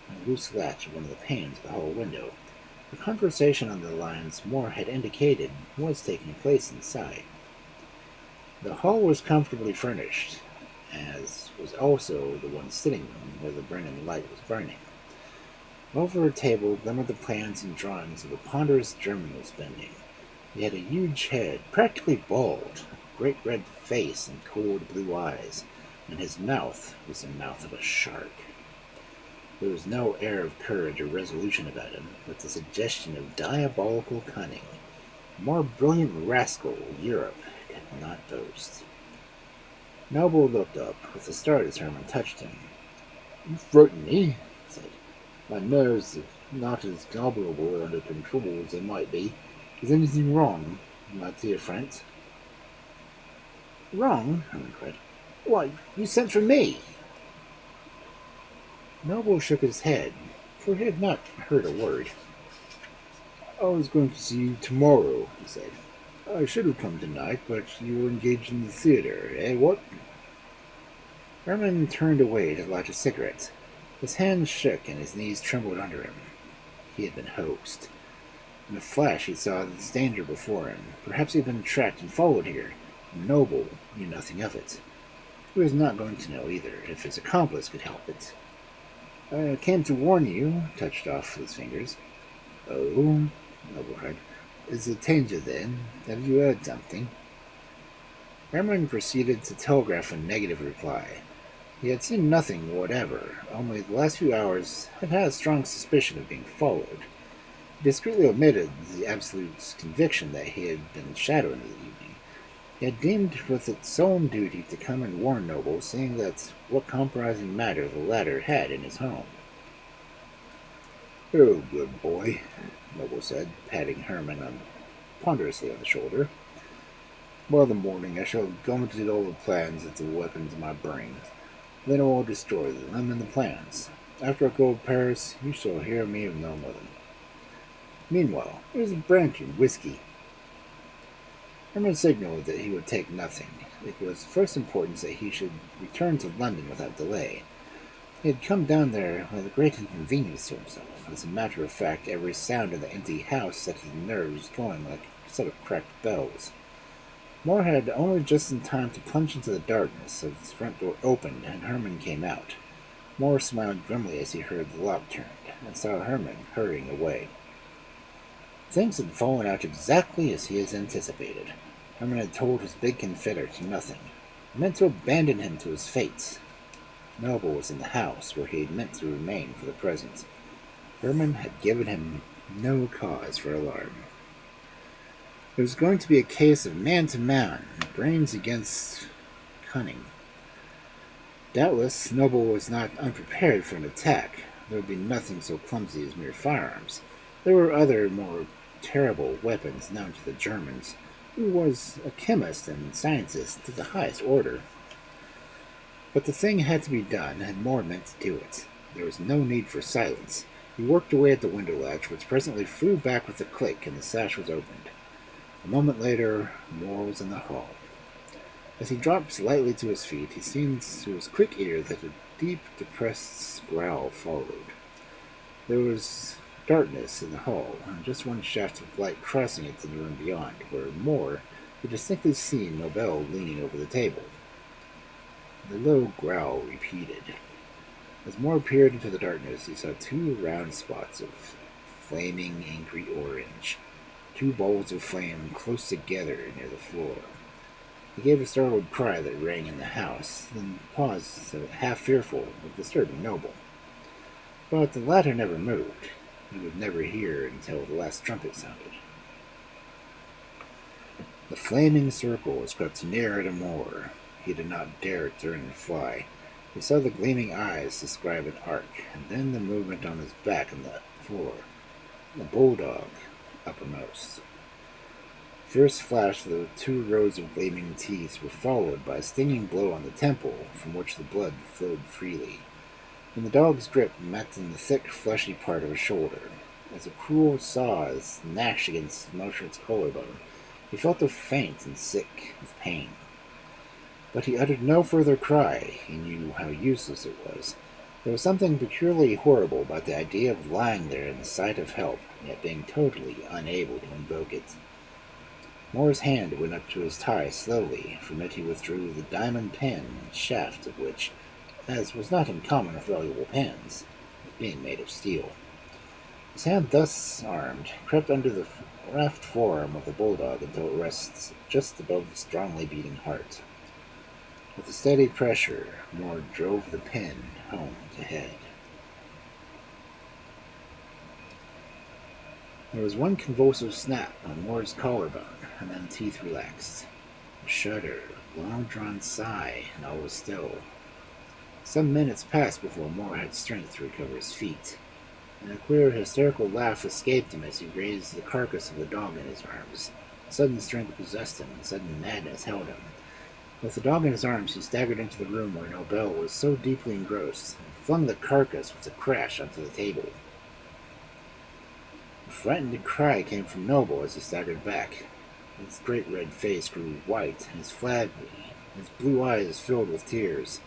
S1: and a loose latch of one of the panes of the hall window, the conversation on the lines Moore had indicated was taking place inside. The hall was comfortably furnished, as was also the one sitting room where the burning light was burning. Over a table glimmered the plans and drawings of a ponderous German was bending. He had a huge head, practically bald, a great red face and cold blue eyes, and his mouth was the mouth of a shark. There was no air of courage or resolution about him, but the suggestion of diabolical cunning. A more brilliant rascal Europe could not boast. Noble looked up with a start as Herman touched him. "You frighten me," he said. "My nerves are not as tolerable or under control as they might be. Is anything wrong, my dear friend?"
S2: "Wrong?" Herman cried. "Why, you sent for me!"
S1: Noble shook his head, for he had not heard a word. "I was going to see you tomorrow," he said. "I should have come tonight, but you were engaged in the theater, eh, what?" Herman turned away to light a cigarette. His hands shook and his knees trembled under him. He had been hoaxed. In a flash he saw this danger before him. Perhaps he had been tracked and followed here. Noble knew nothing of it. He was not going to know either, if his accomplice could help it. "I came to warn you," touched off his fingers. "Oh," Noble cried. "Is it danger, then? Have you heard something?" Herman proceeded to telegraph a negative reply. He had seen nothing whatever, only the last few hours had had a strong suspicion of being followed. He discreetly omitted the absolute conviction that he had been shadowing the evening. He had deemed with its solemn duty to come and warn Noble, seeing that what compromising matter the latter had in his home. "Oh, good boy," Noble said, patting Herman ponderously on the shoulder. "By the morning I shall have gummeted all the plans into the weapons in my brain. Then I will destroy them and the plans. After I go to Paris, you shall hear me of no more. Meanwhile, here's a brandy and whiskey." Herman signaled that he would take nothing. It was of first importance that he should return to London without delay. He had come down there with great inconvenience to himself. As a matter of fact, every sound in the empty house set his nerves going like a set of cracked bells. Moore had only just in time to plunge into the darkness as his front door opened and Herman came out. Moore smiled grimly as he heard the lock turned and saw Herman hurrying away. Things had fallen out exactly as he had anticipated. Herman had told his big confederate nothing. He meant to abandon him to his fate. Noble was in the house, where he had meant to remain for the present. Herman had given him no cause for alarm. It was going to be a case of man-to-man, brains against cunning. Doubtless, Noble was not unprepared for an attack. There would be nothing so clumsy as mere firearms. There were other, more terrible weapons known to the Germans, who was a chemist and scientist to the highest order. But the thing had to be done, and Moore meant to do it. There was no need for silence. He worked away at the window latch, which presently flew back with a click, and the sash was opened. A moment later, Moore was in the hall. As he dropped lightly to his feet, he seemed to his quick ear that a deep, depressed growl followed. There was darkness in the hall, and just one shaft of light crossing it to the room beyond, where Moore could distinctly see Nobel leaning over the table. The low growl repeated. As Moore peered into the darkness, he saw two round spots of flaming, angry orange, two balls of flame close together near the floor. He gave a startled cry that rang in the house, then paused, half fearful of disturbing Noble. But the latter never moved. He would never hear until the last trumpet sounded. The flaming circle was crept nearer to Moore. He did not dare turn and fly. He saw the gleaming eyes describe an arc, and then the movement on his back on the floor, the bulldog uppermost. Fierce flash of the two rows of gleaming teeth were followed by a stinging blow on the temple, from which the blood flowed freely. When the dog's grip met in the thick, fleshy part of his shoulder, as a cruel saw gnashed against Mosher's collarbone, he felt faint and sick with pain. But he uttered no further cry. He knew how useless it was. There was something peculiarly horrible about the idea of lying there in the sight of help, yet being totally unable to invoke it. Moore's hand went up to his tie slowly. From it he withdrew the diamond pen and shaft of which, as was not uncommon with valuable pens, was being made of steel. His hand thus armed crept under the raft forearm of the bulldog until it rests just above the strongly beating heart. With a steady pressure, Moore drove the pen home to head. There was one convulsive snap on Moore's collarbone, and then teeth relaxed. A shudder, a long-drawn sigh, and all was still. Some minutes passed before Moore had strength to recover his feet, and a queer, hysterical laugh escaped him as he raised the carcass of the dog in his arms. Sudden strength possessed him, and sudden madness held him. With the dog in his arms, he staggered into the room where Nobel was so deeply engrossed, and flung the carcass with a crash onto the table. A frightened cry came from Noble as he staggered back. His great red face grew white, and his blue eyes filled with tears.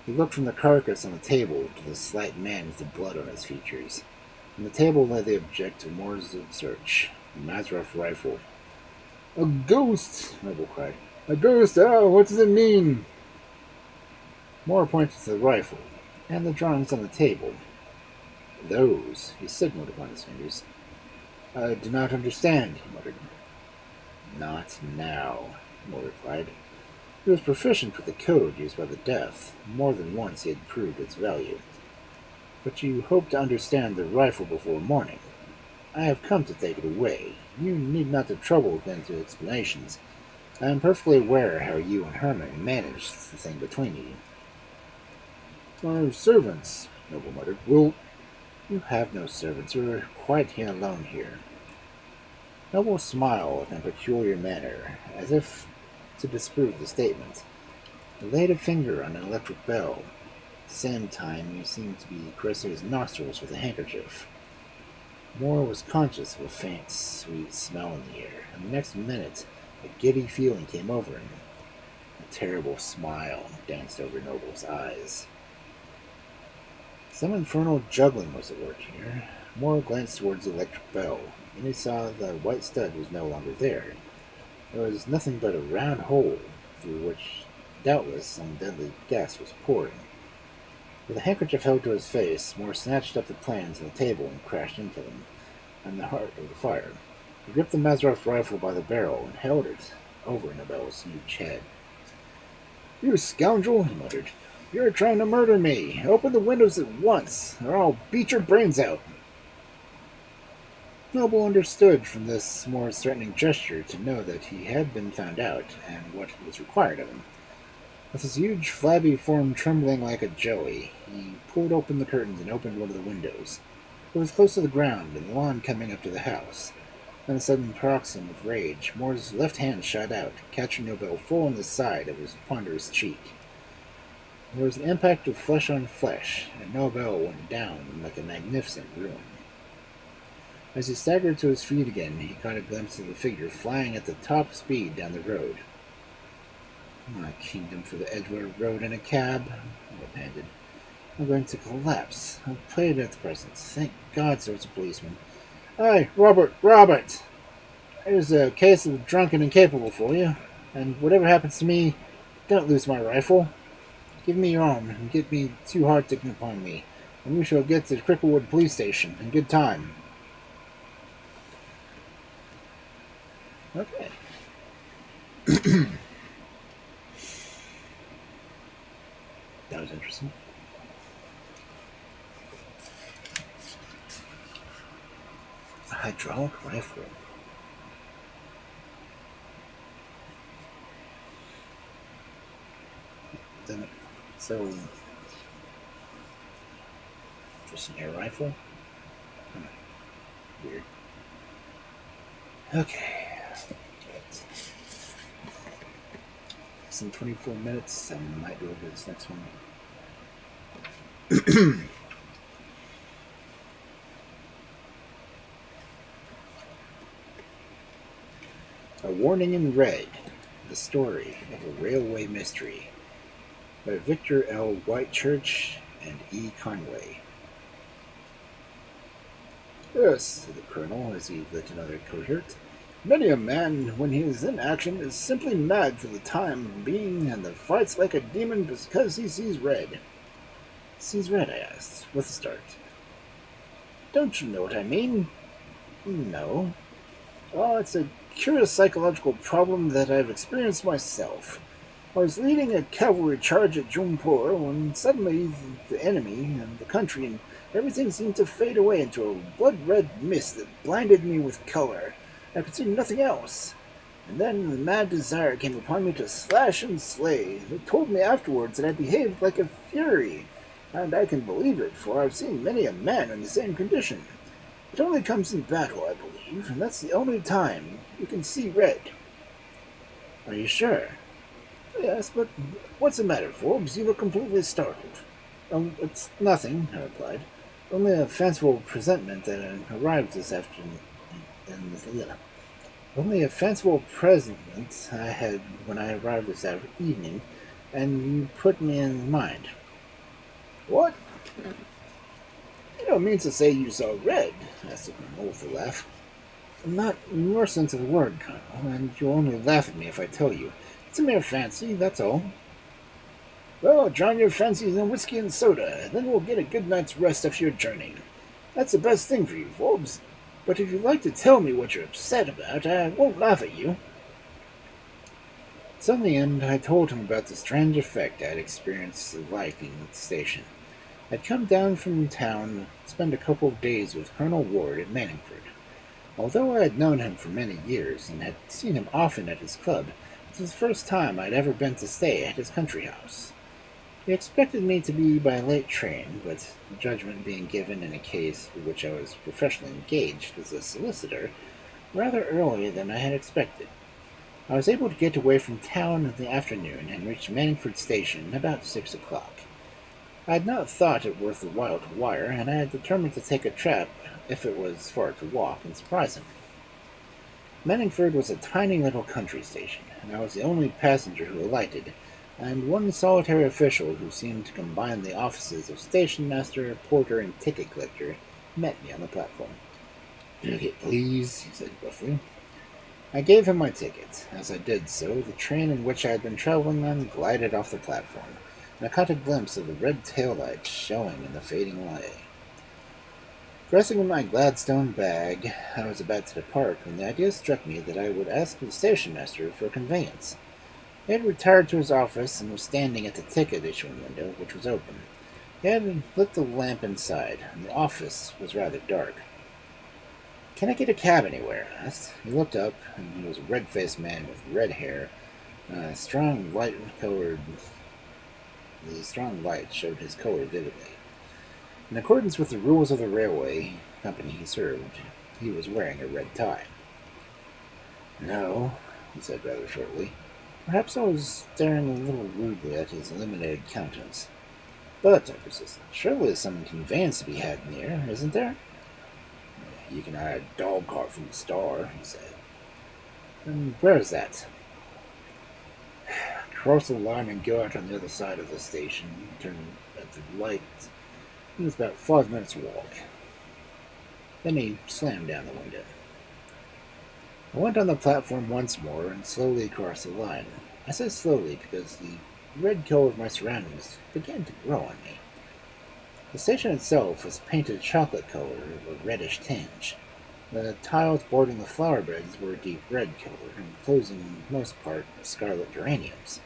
S1: He looked from the carcass on the table to the slight man with the blood on his features. On the table lay the object of Moore's search, the Mazaroff rifle. "A ghost!" Noble cried. "A ghost! Oh, what does it mean?" Moore pointed to the rifle, and the drawings on the table. "Those," he signaled upon his fingers. "I do not understand," he muttered. "Not now," Moore replied. He was proficient with the code used by the deaf. More than once he had proved its value. "But you hope to understand the rifle before morning. I have come to take it away. You need not to trouble into explanations. I am perfectly aware how you and Herman managed the thing between you." "Our servants," Noble muttered, "will—" "You have no servants. You are quite alone here." Noble smiled in a peculiar manner, as if to disprove the statement. He laid a finger on an electric bell. At the same time, he seemed to be caressing his nostrils with a handkerchief. Moore was conscious of a faint, sweet smell in the air, and the next minute a giddy feeling came over him. A terrible smile danced over Noble's eyes. Some infernal juggling was at work here. Moore glanced towards the electric bell, and he saw the white stud was no longer there. There was nothing but a round hole, through which doubtless some deadly gas was pouring. With a handkerchief held to his face, Moore snatched up the plans on the table and crashed into them, in the heart of the fire. He gripped the Mazaroff rifle by the barrel and held it over Nobel's huge head. "You scoundrel!" he muttered. "You're trying to murder me! Open the windows at once, or I'll beat your brains out!" Noble understood from this more threatening gesture to know that he had been found out, and what was required of him. With his huge, flabby form trembling like a joey, he pulled open the curtains and opened one of the windows. It was close to the ground, and the lawn coming up to the house. In a sudden paroxysm of rage, Moore's left hand shot out, catching Nobel full in the side of his ponderous cheek. There was an impact of flesh on flesh, and Nobel went down like a magnificent ruin. As he staggered to his feet again, he caught a glimpse of the figure flying at the top speed down the road. "My kingdom for the Edgware Road in a cab," he panted.
S2: I'm going to collapse. I've played at the present. Thank God there's a policeman. Hi, Robert! Robert! Here's a case of drunk and incapable for you. And whatever happens to me, don't lose my rifle. Give me your arm and get me too hard taken upon me, and we shall get to Cricklewood police station in good time. Okay. That was interesting. A hydraulic rifle. Then, so, just an air rifle? Weird. Okay. In 24 minutes, I might be able to do this next one. A Warning in Red, the story of a railway mystery, by Victor L. Whitechurch and E. Conway. Yes, said the colonel as he lit another cohort. Many a man, when he is in action, is simply mad for the time being and fights like a demon because he sees red. Sees red, I asked, with a start. Don't you know what I mean? No. Oh, it's a curious psychological problem that I've experienced myself. I was leading a cavalry charge at Jumpur when suddenly the enemy and the country and everything seemed to fade away into a blood-red mist that blinded me with color. I could see nothing else. And then the mad desire came upon me to slash and slay. They told me afterwards that I behaved like a fury, and I can believe it, for I've seen many a man in the same condition. It only comes in battle, I believe, and that's the only time you can see red. Are you sure? Yes, but what's the matter, Forbes? You look completely startled. It's nothing, I replied. Only a fanciful presentiment that arrived this afternoon. Only a fanciful presentiment I had when I arrived this evening, and you put me in mind. What? You don't mean to say you saw red? Asked the colonel with a laugh. Not in your sense of the word, Colonel, and you'll only laugh at me if I tell you. It's a mere fancy, that's all. Well, drown your fancies in whiskey and soda, then we'll get a good night's rest after your journey. That's the best thing for you, Forbes. But if you'd like to tell me what you're upset about, I won't laugh at you. So in the end, I told him about the strange effect I had experienced lighting at the station. I'd come down from town to spend a couple of days with Colonel Ward at Manningford. Although I had known him for many years and had seen him often at his club, it was the first time I'd ever been to stay at his country house. He expected me to be by a late train, but judgment being given in a case for which I was professionally engaged as a solicitor, rather earlier than I had expected. I was able to get away from town in the afternoon and reached Manningford Station about 6 o'clock. I had not thought it worth the while to wire, and I had determined to take a trap if it was far to walk and surprise him. Manningford was a tiny little country station, and I was the only passenger who alighted, and one solitary official who seemed to combine the offices of station master, porter, and ticket collector met me on the platform. "Ticket, please," he said gruffly. I gave him my ticket. As I did so, the train in which I had been traveling on glided off the platform, and I caught a glimpse of the red taillights showing in the fading light. Dressing in my Gladstone bag, I was about to depart when the idea struck me that I would ask the station master for a conveyance. He had retired to his office and was standing at the ticket issuing window, which was open. He had lit the lamp inside, and the office was rather dark. "Can I get a cab anywhere?" I asked. He looked up, and he was a red-faced man with red hair. The strong light showed his color vividly. In accordance with the rules of the railway company he served, he was wearing a red tie. "No," he said rather shortly. Perhaps I was staring a little rudely at his illuminated countenance. "But," I persisted, "surely there's some conveyance to be had near, isn't there?" "You can hire a dog cart from the Star," he said. "And where is that?" "Cross the line and go out on the other side of the station. Turn
S1: at the light. It was about 5 minutes' walk. Then he slammed down the window. I went on the platform once more and slowly crossed the line. I say slowly because the red color of my surroundings began to grow on me. The station itself was painted chocolate color with a reddish tinge. The tiles bordering the flower beds were a deep red color, enclosing in most part scarlet geraniums.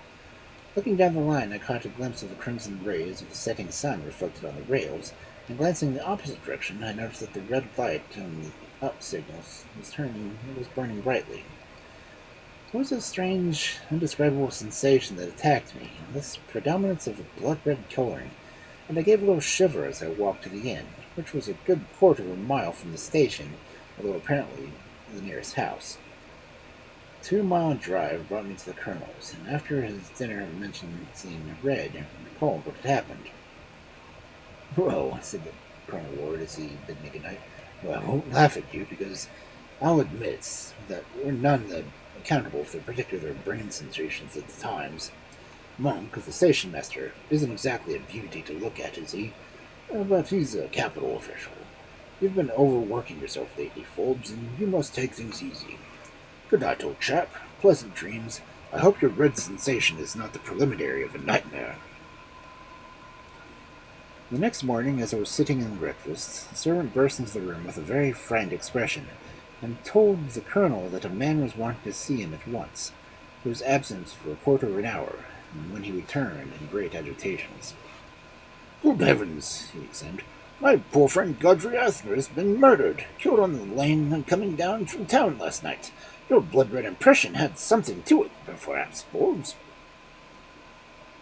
S1: Looking down the line, I caught a glimpse of the crimson rays of the setting sun reflected on the rails, and glancing in the opposite direction, I noticed that the red light on the up signals was burning brightly. It was a strange, indescribable sensation that attacked me, this predominance of a blood-red coloring, and I gave a little shiver as I walked to the inn, which was a good quarter of a mile from the station, although apparently the nearest house. A 2-mile drive brought me to the Colonel's, and after his dinner I mentioned seeing red and recalled what had happened. "Well," said the Colonel Ward as he bid me good night, "well, I won't laugh at you, because I'll admit that we're none accountable for particular brain sensations at the times. Monk, the station master, isn't exactly a beauty to look at, is he? But he's a capital official. You've been overworking yourself lately, Forbes, and you must take things easy. Good night, old chap. Pleasant dreams. I hope your red sensation is not the preliminary of a nightmare." The next morning, as I was sitting in breakfast, the servant burst into the room with a very frightened expression, and told the Colonel that a man was wanting to see him at once. He was absent for a quarter of an hour, and when he returned in great agitations. "Good heavens!" he exclaimed. "My poor friend Godfrey Athner has been murdered, killed on the lane coming down from town last night. Your blood-red impression had something to it, perhaps, Forbes."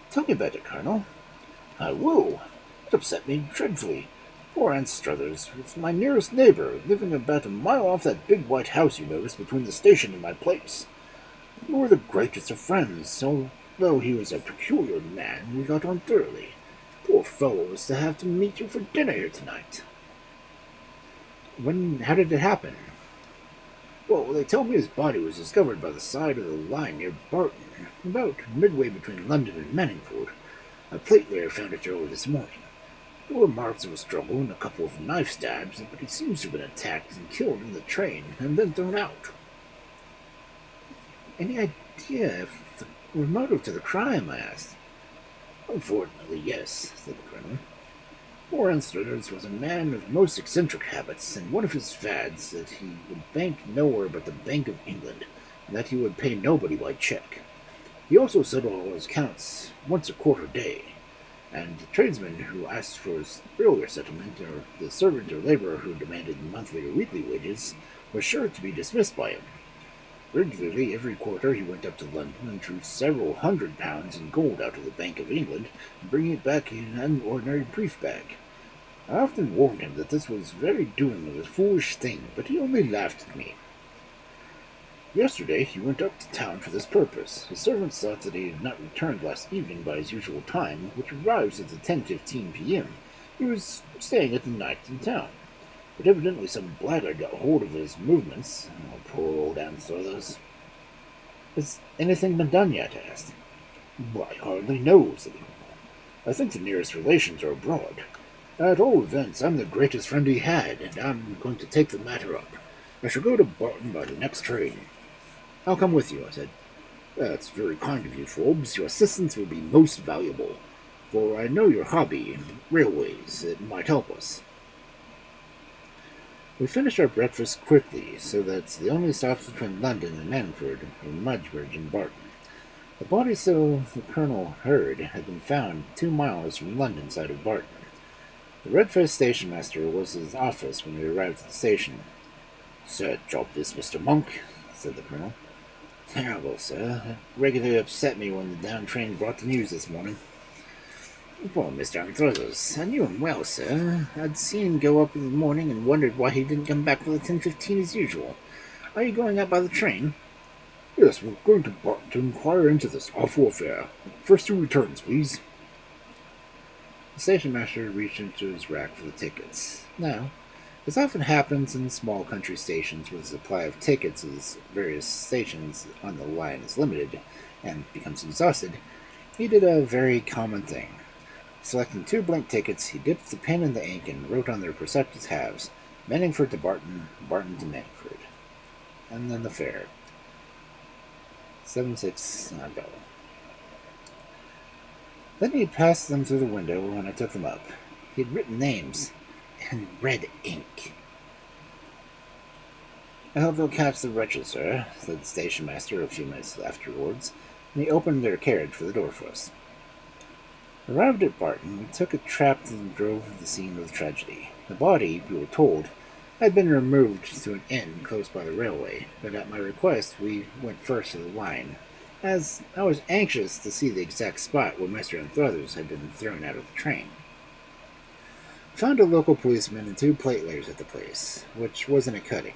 S1: "Tell me about it, Colonel." "I will. It upset me dreadfully. Poor Aunt Struthers was my nearest neighbor, living about a mile off that big white house you noticed between the station and my place. We were the greatest of friends, although he was a peculiar man, we got on thoroughly. Poor fellow was to have to meet you for dinner here tonight." "How did it happen?" "Well, they tell me his body was discovered by the side of the line near Barton, about midway between London and Manningford. A plate layer found it early this morning. There were marks of a struggle and a couple of knife stabs, but he seems to have been attacked and killed in the train, and then thrown out." "Any idea if there were motive to the crime?" I asked. "Unfortunately, yes," said the Colonel. "Poor Anstruther was a man of most eccentric habits, and one of his fads that he would bank nowhere but the Bank of England, and that he would pay nobody by cheque. He also settled all his accounts once a quarter day, and the tradesman who asked for his earlier settlement, or the servant or labourer who demanded monthly or weekly wages, was sure to be dismissed by him. Regularly, every quarter, he went up to London and drew several £100 in gold out of the Bank of England, bringing it back in an ordinary brief bag. I often warned him that this was very doing of a foolish thing, but he only laughed at me. Yesterday he went up to town for this purpose. His servants thought that he had not returned last evening by his usual time, which arrives at 10:15 p.m. He was staying at the night in town. But evidently some blackguard got hold of his movements. Oh, poor old Anstruthers." "Has anything been done yet?" I asked. "Well, I hardly know," said the Colonel. "I think the nearest relations are abroad. At all events, I'm the greatest friend he had, and I'm going to take the matter up. I shall go to Barton by the next train." "I'll come with you," I said. "That's very kind of you, Forbes. Your assistance will be most valuable, for I know your hobby, railways. It might help us." We finished our breakfast quickly, so that the only stops between London and Manningford were Mudbridge and Barton. The body, so the Colonel heard, had been found 2 miles from London side of Barton. The red-faced station master was in his office when we arrived at the station. "Sad job this, Mr. Monk," said the Colonel. "Terrible, sir. It regularly upset me when the down train brought the news this morning." "Poor Mr. Anstruthers. I knew him well, sir. I'd seen him go up in the morning and wondered why he didn't come back for the 10:15 as usual. Are you going up by the train?" "Yes, we're going to Barton to inquire into this awful affair. First 2 returns, please." The station master reached into his rack for the tickets. Now, as often happens in small country stations where the supply of tickets at various stations on the line is limited and becomes exhausted, he did a very common thing. Selecting 2 blank tickets, he dipped the pen in the ink and wrote on their prospective halves, Manningford to Barton, Barton to Manningford. And then the fare. 7-6, go. Then he passed them through the window, and I took them up. He had written names in red ink. "I hope they'll catch the wretches, sir," said the station master a few minutes afterwards, and he opened their carriage for the door for us. Arrived at Barton, we took a trap and drove to the scene of the tragedy. The body, we were told, had been removed to an inn close by the railway, but at my request we went first to the line, as I was anxious to see the exact spot where Mr. Anthrothers had been thrown out of the train. Found a local policeman and 2 platelayers at the place, which wasn't a cutting.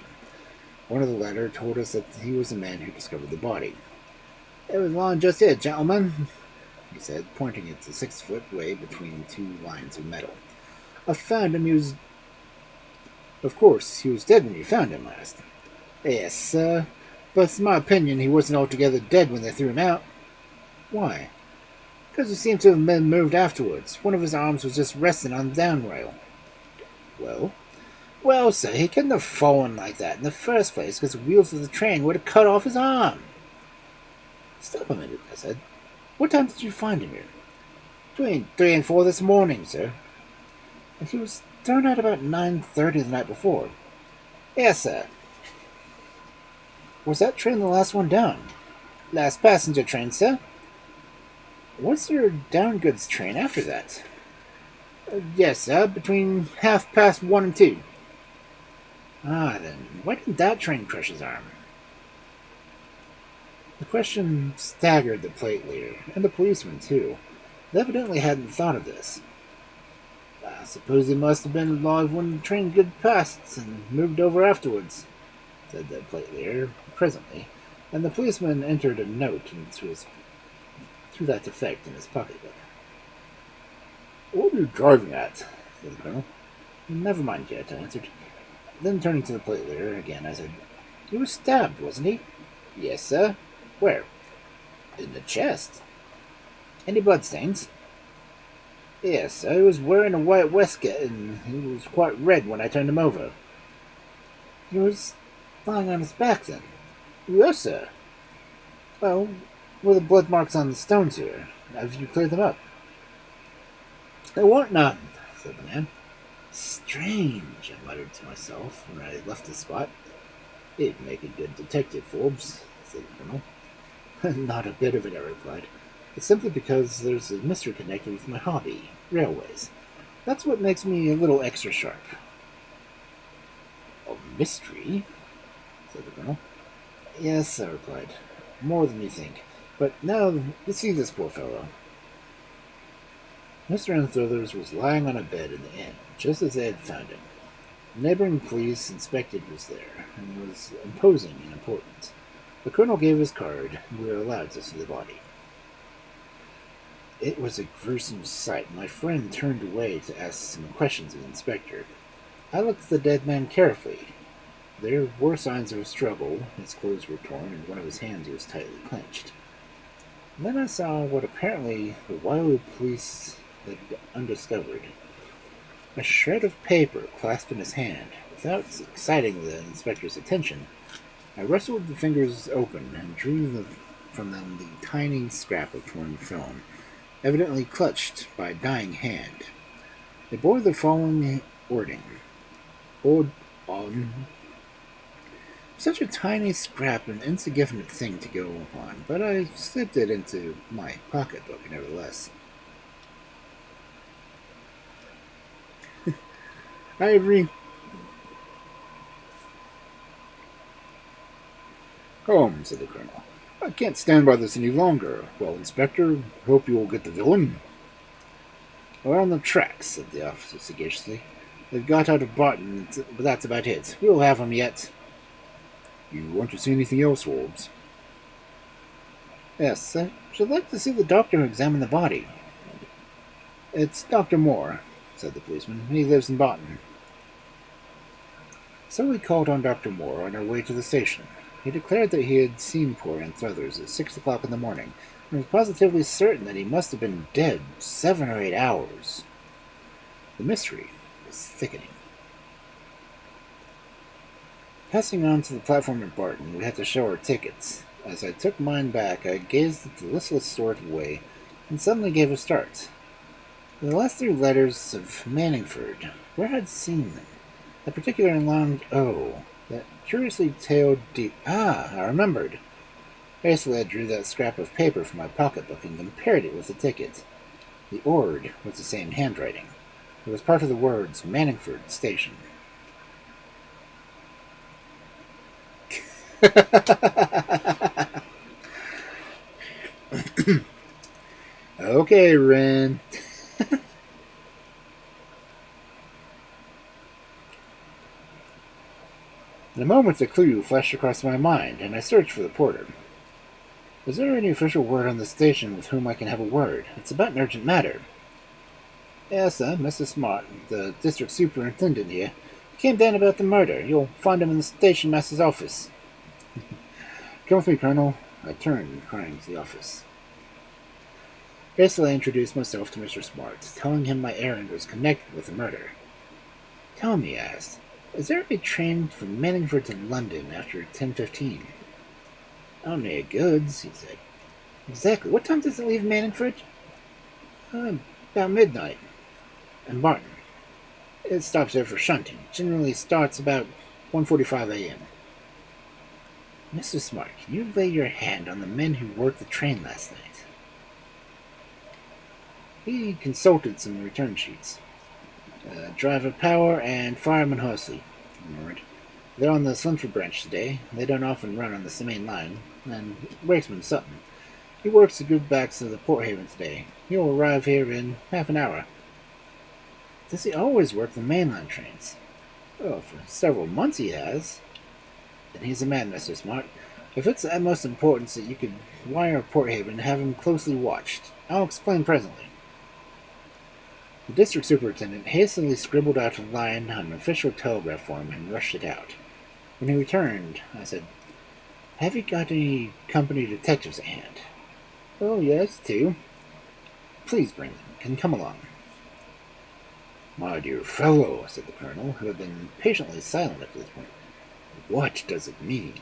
S1: One of the latter told us that he was the man who discovered the body. "It was lying just here, gentlemen," he said, pointing at the 6-foot way between 2 lines of metal. "I found him. He was... Of course, he was dead when you found him," I asked. "Yes, sir, but it's my opinion he wasn't altogether dead when they threw him out." "Why?" "Because he seemed to have been moved afterwards. One of his arms was just resting on the down rail." "Well?" "Well, sir, he couldn't have fallen like that in the first place, because the wheels of the train would have cut off his arm." "Stop a minute," I said. "What time did you find him here?" "Between 3 and 4 this morning, sir." "And he was thrown out about 9:30 the night before." "Yes, sir." "Was that train the last one down?" "Last passenger train, sir." "Was there a down goods train after that?" "Yes, sir, between 1:30 and 2. "Ah, then, why didn't that train crush his arm?" The question staggered the plate-layer, and the policeman, too. They evidently hadn't thought of this. "I suppose he must have been alive when the train got past and moved over afterwards," said the plate-layer presently, and the policeman entered a note to that effect in his pocketbook. "What are you driving at?" said the colonel. "Never mind yet," I answered. Then turning to the plate-layer again, I said, "He was stabbed, wasn't he?" "Yes, sir." "Where?" "In the chest." "Any bloodstains?" "Yes, sir. He was wearing a white waistcoat, and he was quite red when I turned him over." "He was lying on his back, then?" "Yes, sir." "Well, were the blood marks on the stones here? Have you cleared them up?" "There weren't none," said the man. "Strange," I muttered to myself when I left the spot. "It'd make a good detective, Forbes," said the colonel. "Not a bit of it," I replied. "It's simply because there's a mystery connected with my hobby, railways. That's what makes me a little extra sharp." "A mystery?" said the colonel. "Yes," I replied. "More than you think. But now, let's see this poor fellow." Mr. Anthrothers was lying on a bed in the inn, just as they had found him. The neighboring police inspector was there, and was imposing and important. The colonel gave his card, and we were allowed to see the body. It was a gruesome sight. My friend turned away to ask some questions of the inspector. I looked at the dead man carefully. There were signs of a struggle. His clothes were torn, and one of his hands was tightly clenched. And then I saw what apparently the wily police had undiscovered. A shred of paper clasped in his hand. Without exciting the inspector's attention, I wrestled the fingers open and drew from them the tiny scrap of torn film, evidently clutched by a dying hand. It bore the following wording: "Ode on." Such a tiny scrap, an insignificant thing to go upon, but I slipped it into my pocketbook nevertheless. "Ivory Holmes," said the colonel. "I can't stand by this any longer. Well, Inspector, hope you will get the villain." "We're on the tracks," said the officer sagaciously. "They've got out of Barton, but that's about it. We'll have him yet." "You want to see anything else, Forbes?" "Yes, I should like to see the doctor who examined the body." "It's Dr. Moore," said the policeman. "He lives in Barton." So we called on Dr. Moore on our way to the station. He declared that he had seen poor Anthrothers at 6 o'clock in the morning, I was positively certain that he must have been dead 7 or 8 hours. The mystery was thickening. Passing on to the platform at Barton, we had to show our tickets. As I took mine back, I gazed at the listless sort away and suddenly gave a start. The last 3 letters of Manningford, where had I seen them? That particular long O, that curiously tailed deep. Ah, I remembered. Hastily I drew that scrap of paper from my pocketbook and compared it with the ticket. The ord was the same handwriting. It was part of the words Manningford Station. Okay, Ren. In a moment, a clue flashed across my mind, and I searched for the porter. Is there any official word on the station with whom I can have a word? It's about an urgent matter. Yes, sir, Mr. Smart, the district superintendent here. He came down about the murder. You'll find him in the station master's office. Come with me, Colonel. I turned, crying to the office. Hastily I introduced myself to Mr. Smart, telling him my errand was connected with the murder. Tell me, he asked, is there a train from Manningford to London after 10:15? Only a goods, he said. Exactly. What time does it leave Manningford? About midnight. And Barton. It stops there for shunting. Generally starts about 1:45 a.m. Mr. Smart, can you lay your hand on the men who worked the train last night? He consulted some return sheets. Driver Power and Fireman Horsley, he murmured. They're on the Slinford branch today. They don't often run on the main line. And Brakesman Sutton. He works the good backs of the Port Haven today. He'll arrive here in half an hour. Does he always work the mainline trains? Oh, for several months he has. Then he's a man, Mr. Smart. If it's of utmost importance that you could wire Port Haven and have him closely watched, I'll explain presently. The district superintendent hastily scribbled out a line on an official telegraph form and rushed it out. When he returned, I said, have you got any company detectives at hand? Oh, yes, 2. Please bring them. Can come along. My dear fellow, said the colonel, who had been patiently silent up to this point. What does it mean?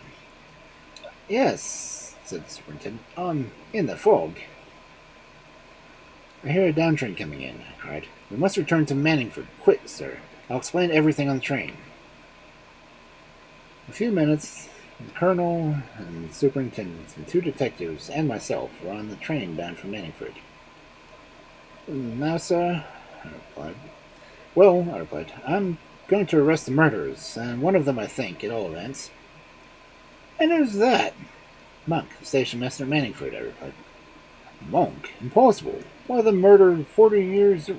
S1: Yes, said the superintendent. In the fog. I hear a down train coming in, I cried. We must return to Manningford. Quick, sir. I'll explain everything on the train. In a few minutes, the colonel and the superintendent and 2 detectives and myself were on the train bound for Manningford. Now, sir, I replied. Well, I replied, I'm going to arrest the murderers, and one of them, I think, at all events. And who's that? Monk, the station master at Manningford, I replied. Monk? Impossible. Why, the murder 40 years...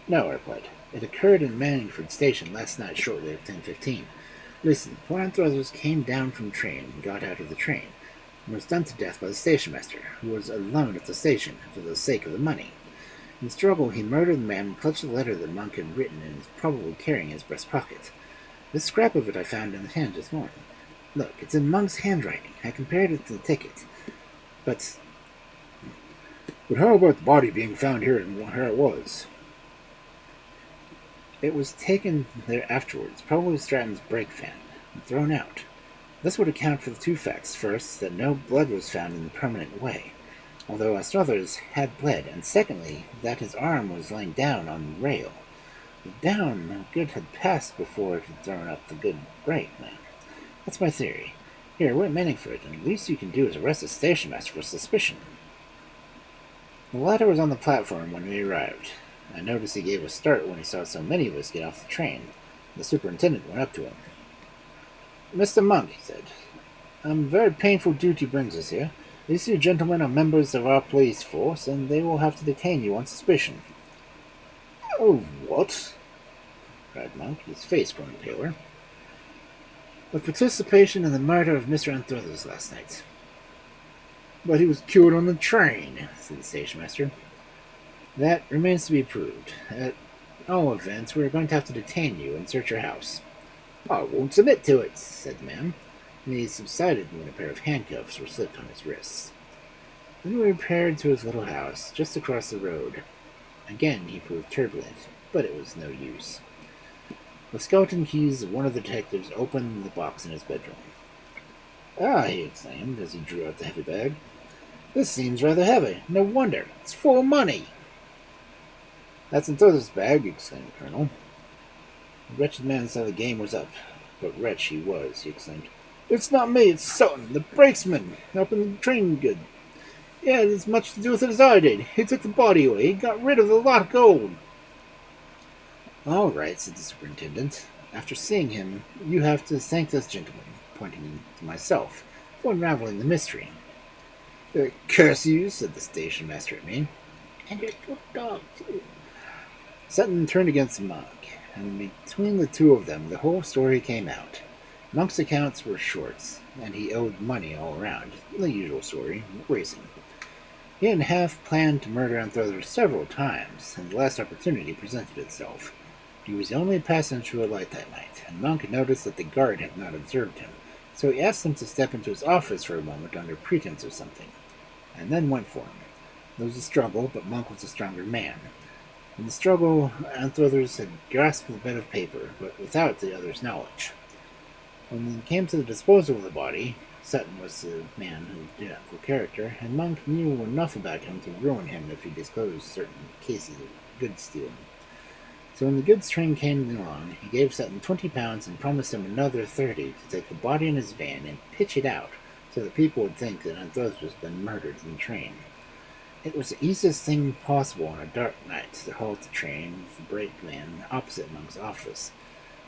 S1: No, I replied. It occurred in Manningford Station last night shortly at 10:15. Listen, poor Anthrothers came down from the train and got out of the train, and was done to death by the station master, who was alone at the station for the sake of the money. In the struggle, he murdered the man and clutched the letter that Monk had written and is probably carrying in his breast pocket. This scrap of it I found in the hand this morning. Look, it's in Monk's handwriting. I compared it to the ticket. But how about the body being found here and where it was? It was taken there afterwards, probably Stratton's brake fan, and thrown out. This would account for the 2 facts. First, that no blood was found in the permanent way, although Struthers had bled, and secondly, that his arm was laying down on the rail. The down good had passed before it had thrown up the good brake man. That's my theory. Here, we're at Manningford, and the least you can do is arrest the station master for suspicion. The latter was on the platform when we arrived. I noticed he gave a start when he saw so many of us get off the train. The superintendent went up to him. Mr. Monk, he said, a very painful duty brings us here. These 2 gentlemen are members of our police force, and they will have to detain you on suspicion. Oh, what? Cried Monk, his face growing paler. Of participation in the murder of Mr. Anthrothers last night. But he was killed on the train, said the station master. That remains to be proved. At all events, we are going to have to detain you and search your house. I won't submit to it, said the man, and he subsided when a pair of handcuffs were slipped on his wrists. Then we repaired to his little house, just across the road. Again he proved turbulent, but it was no use. With skeleton keys, one of the detectives opened the box in his bedroom. "Ah," he exclaimed as he drew out the heavy bag. "This seems rather heavy. No wonder. It's full of money." "That's Anto's bag," exclaimed the colonel. The wretched man saw the game was up. But wretch he was, he exclaimed. "It's not me, it's Sutton, the brakesman, helping the train good. He had as much to do with it as I did. He took the body away. He got rid of the lot of gold." "All right," said the superintendent. "After seeing him, you have to thank this gentleman," pointing to myself, "for unraveling the mystery." "Curse you," said the station master at me. "And your little dog, too." Sutton turned against Monk, and between the two of them the whole story came out. Monk's accounts were short, and he owed money all around. The usual story, racing. He had half planned to murder Anthrothers several times, and the last opportunity presented itself. He was the only passenger to alight that night, and Monk noticed that the guard had not observed him, so he asked him to step into his office for a moment under pretense of something, and then went for him. There was a struggle, but Monk was a stronger man. In the struggle, Anthrothers had grasped the bit of paper, but without the other's knowledge. When it came to the disposal of the body, Sutton was the man who did it for character, and Monk knew enough about him to ruin him if he disclosed certain cases of goods stealing. So when the goods train came along, he gave Sutton £20 and promised him another 30 to take the body in his van and pitch it out, so that people would think that Anthrothers had been murdered in the train. It was the easiest thing possible on a dark night to halt the train with the brakeman opposite Monk's office,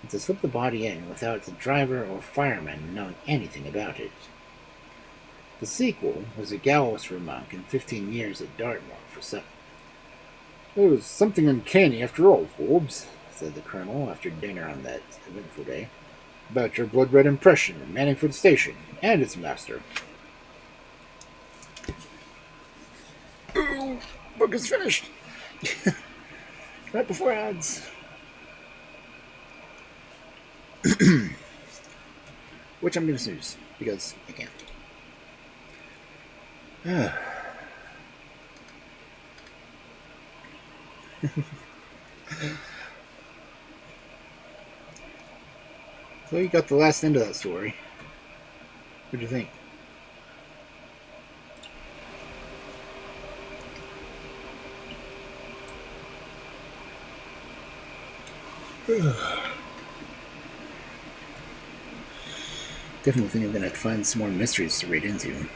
S1: and to slip the body in without the driver or fireman knowing anything about it. The sequel was a gallows for Monk and 15 years at Dartmoor for Sutton. "There was something uncanny after all, Forbes," said the colonel after dinner on that eventful day, "about your blood-red impression in Manningford Station and its master." "Oh, book is finished." Right before ads. Which I'm going to snooze, because I can't. So you got the last end of that story. What do you think? Definitely think I'm going to find some more mysteries to read into.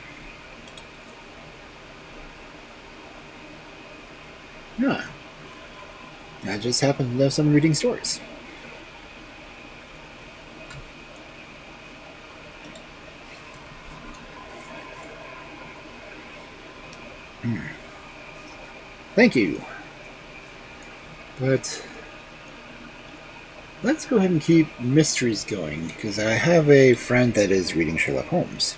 S1: Huh. I just happen to know someone reading stories. Thank you. But let's go ahead and keep mysteries going, because I have a friend that is reading Sherlock Holmes.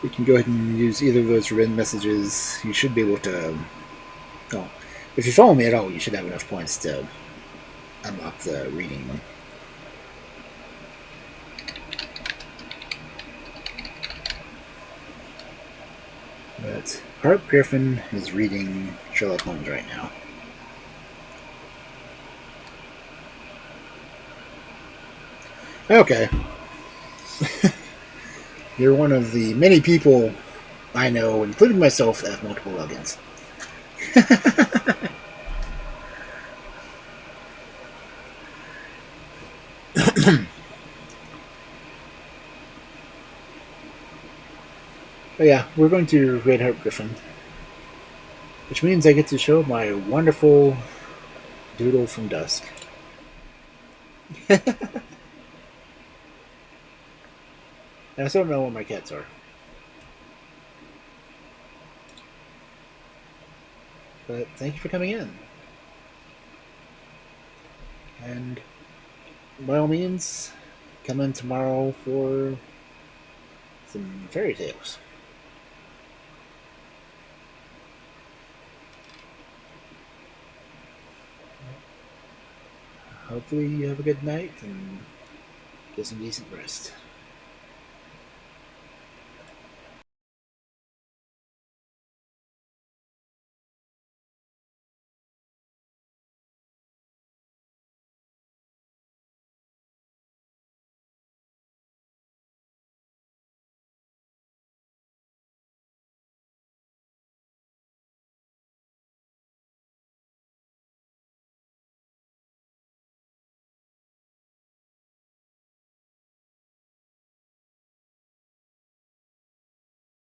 S1: We can go ahead and use either of those written messages. You should be able to... Oh, if you follow me at all, you should have enough points to unlock the reading one. But Harp Griffin is reading Sherlock Holmes right now. Okay. You're one of the many people I know, including myself, that have multiple logins. But yeah, we're going to Red Harp Griffin, which means I get to show my wonderful doodle from dusk. And I still don't know what my cats are. But thank you for coming in. And by all means, come in tomorrow for some fairy tales. hopefully you have a good night and get some decent rest.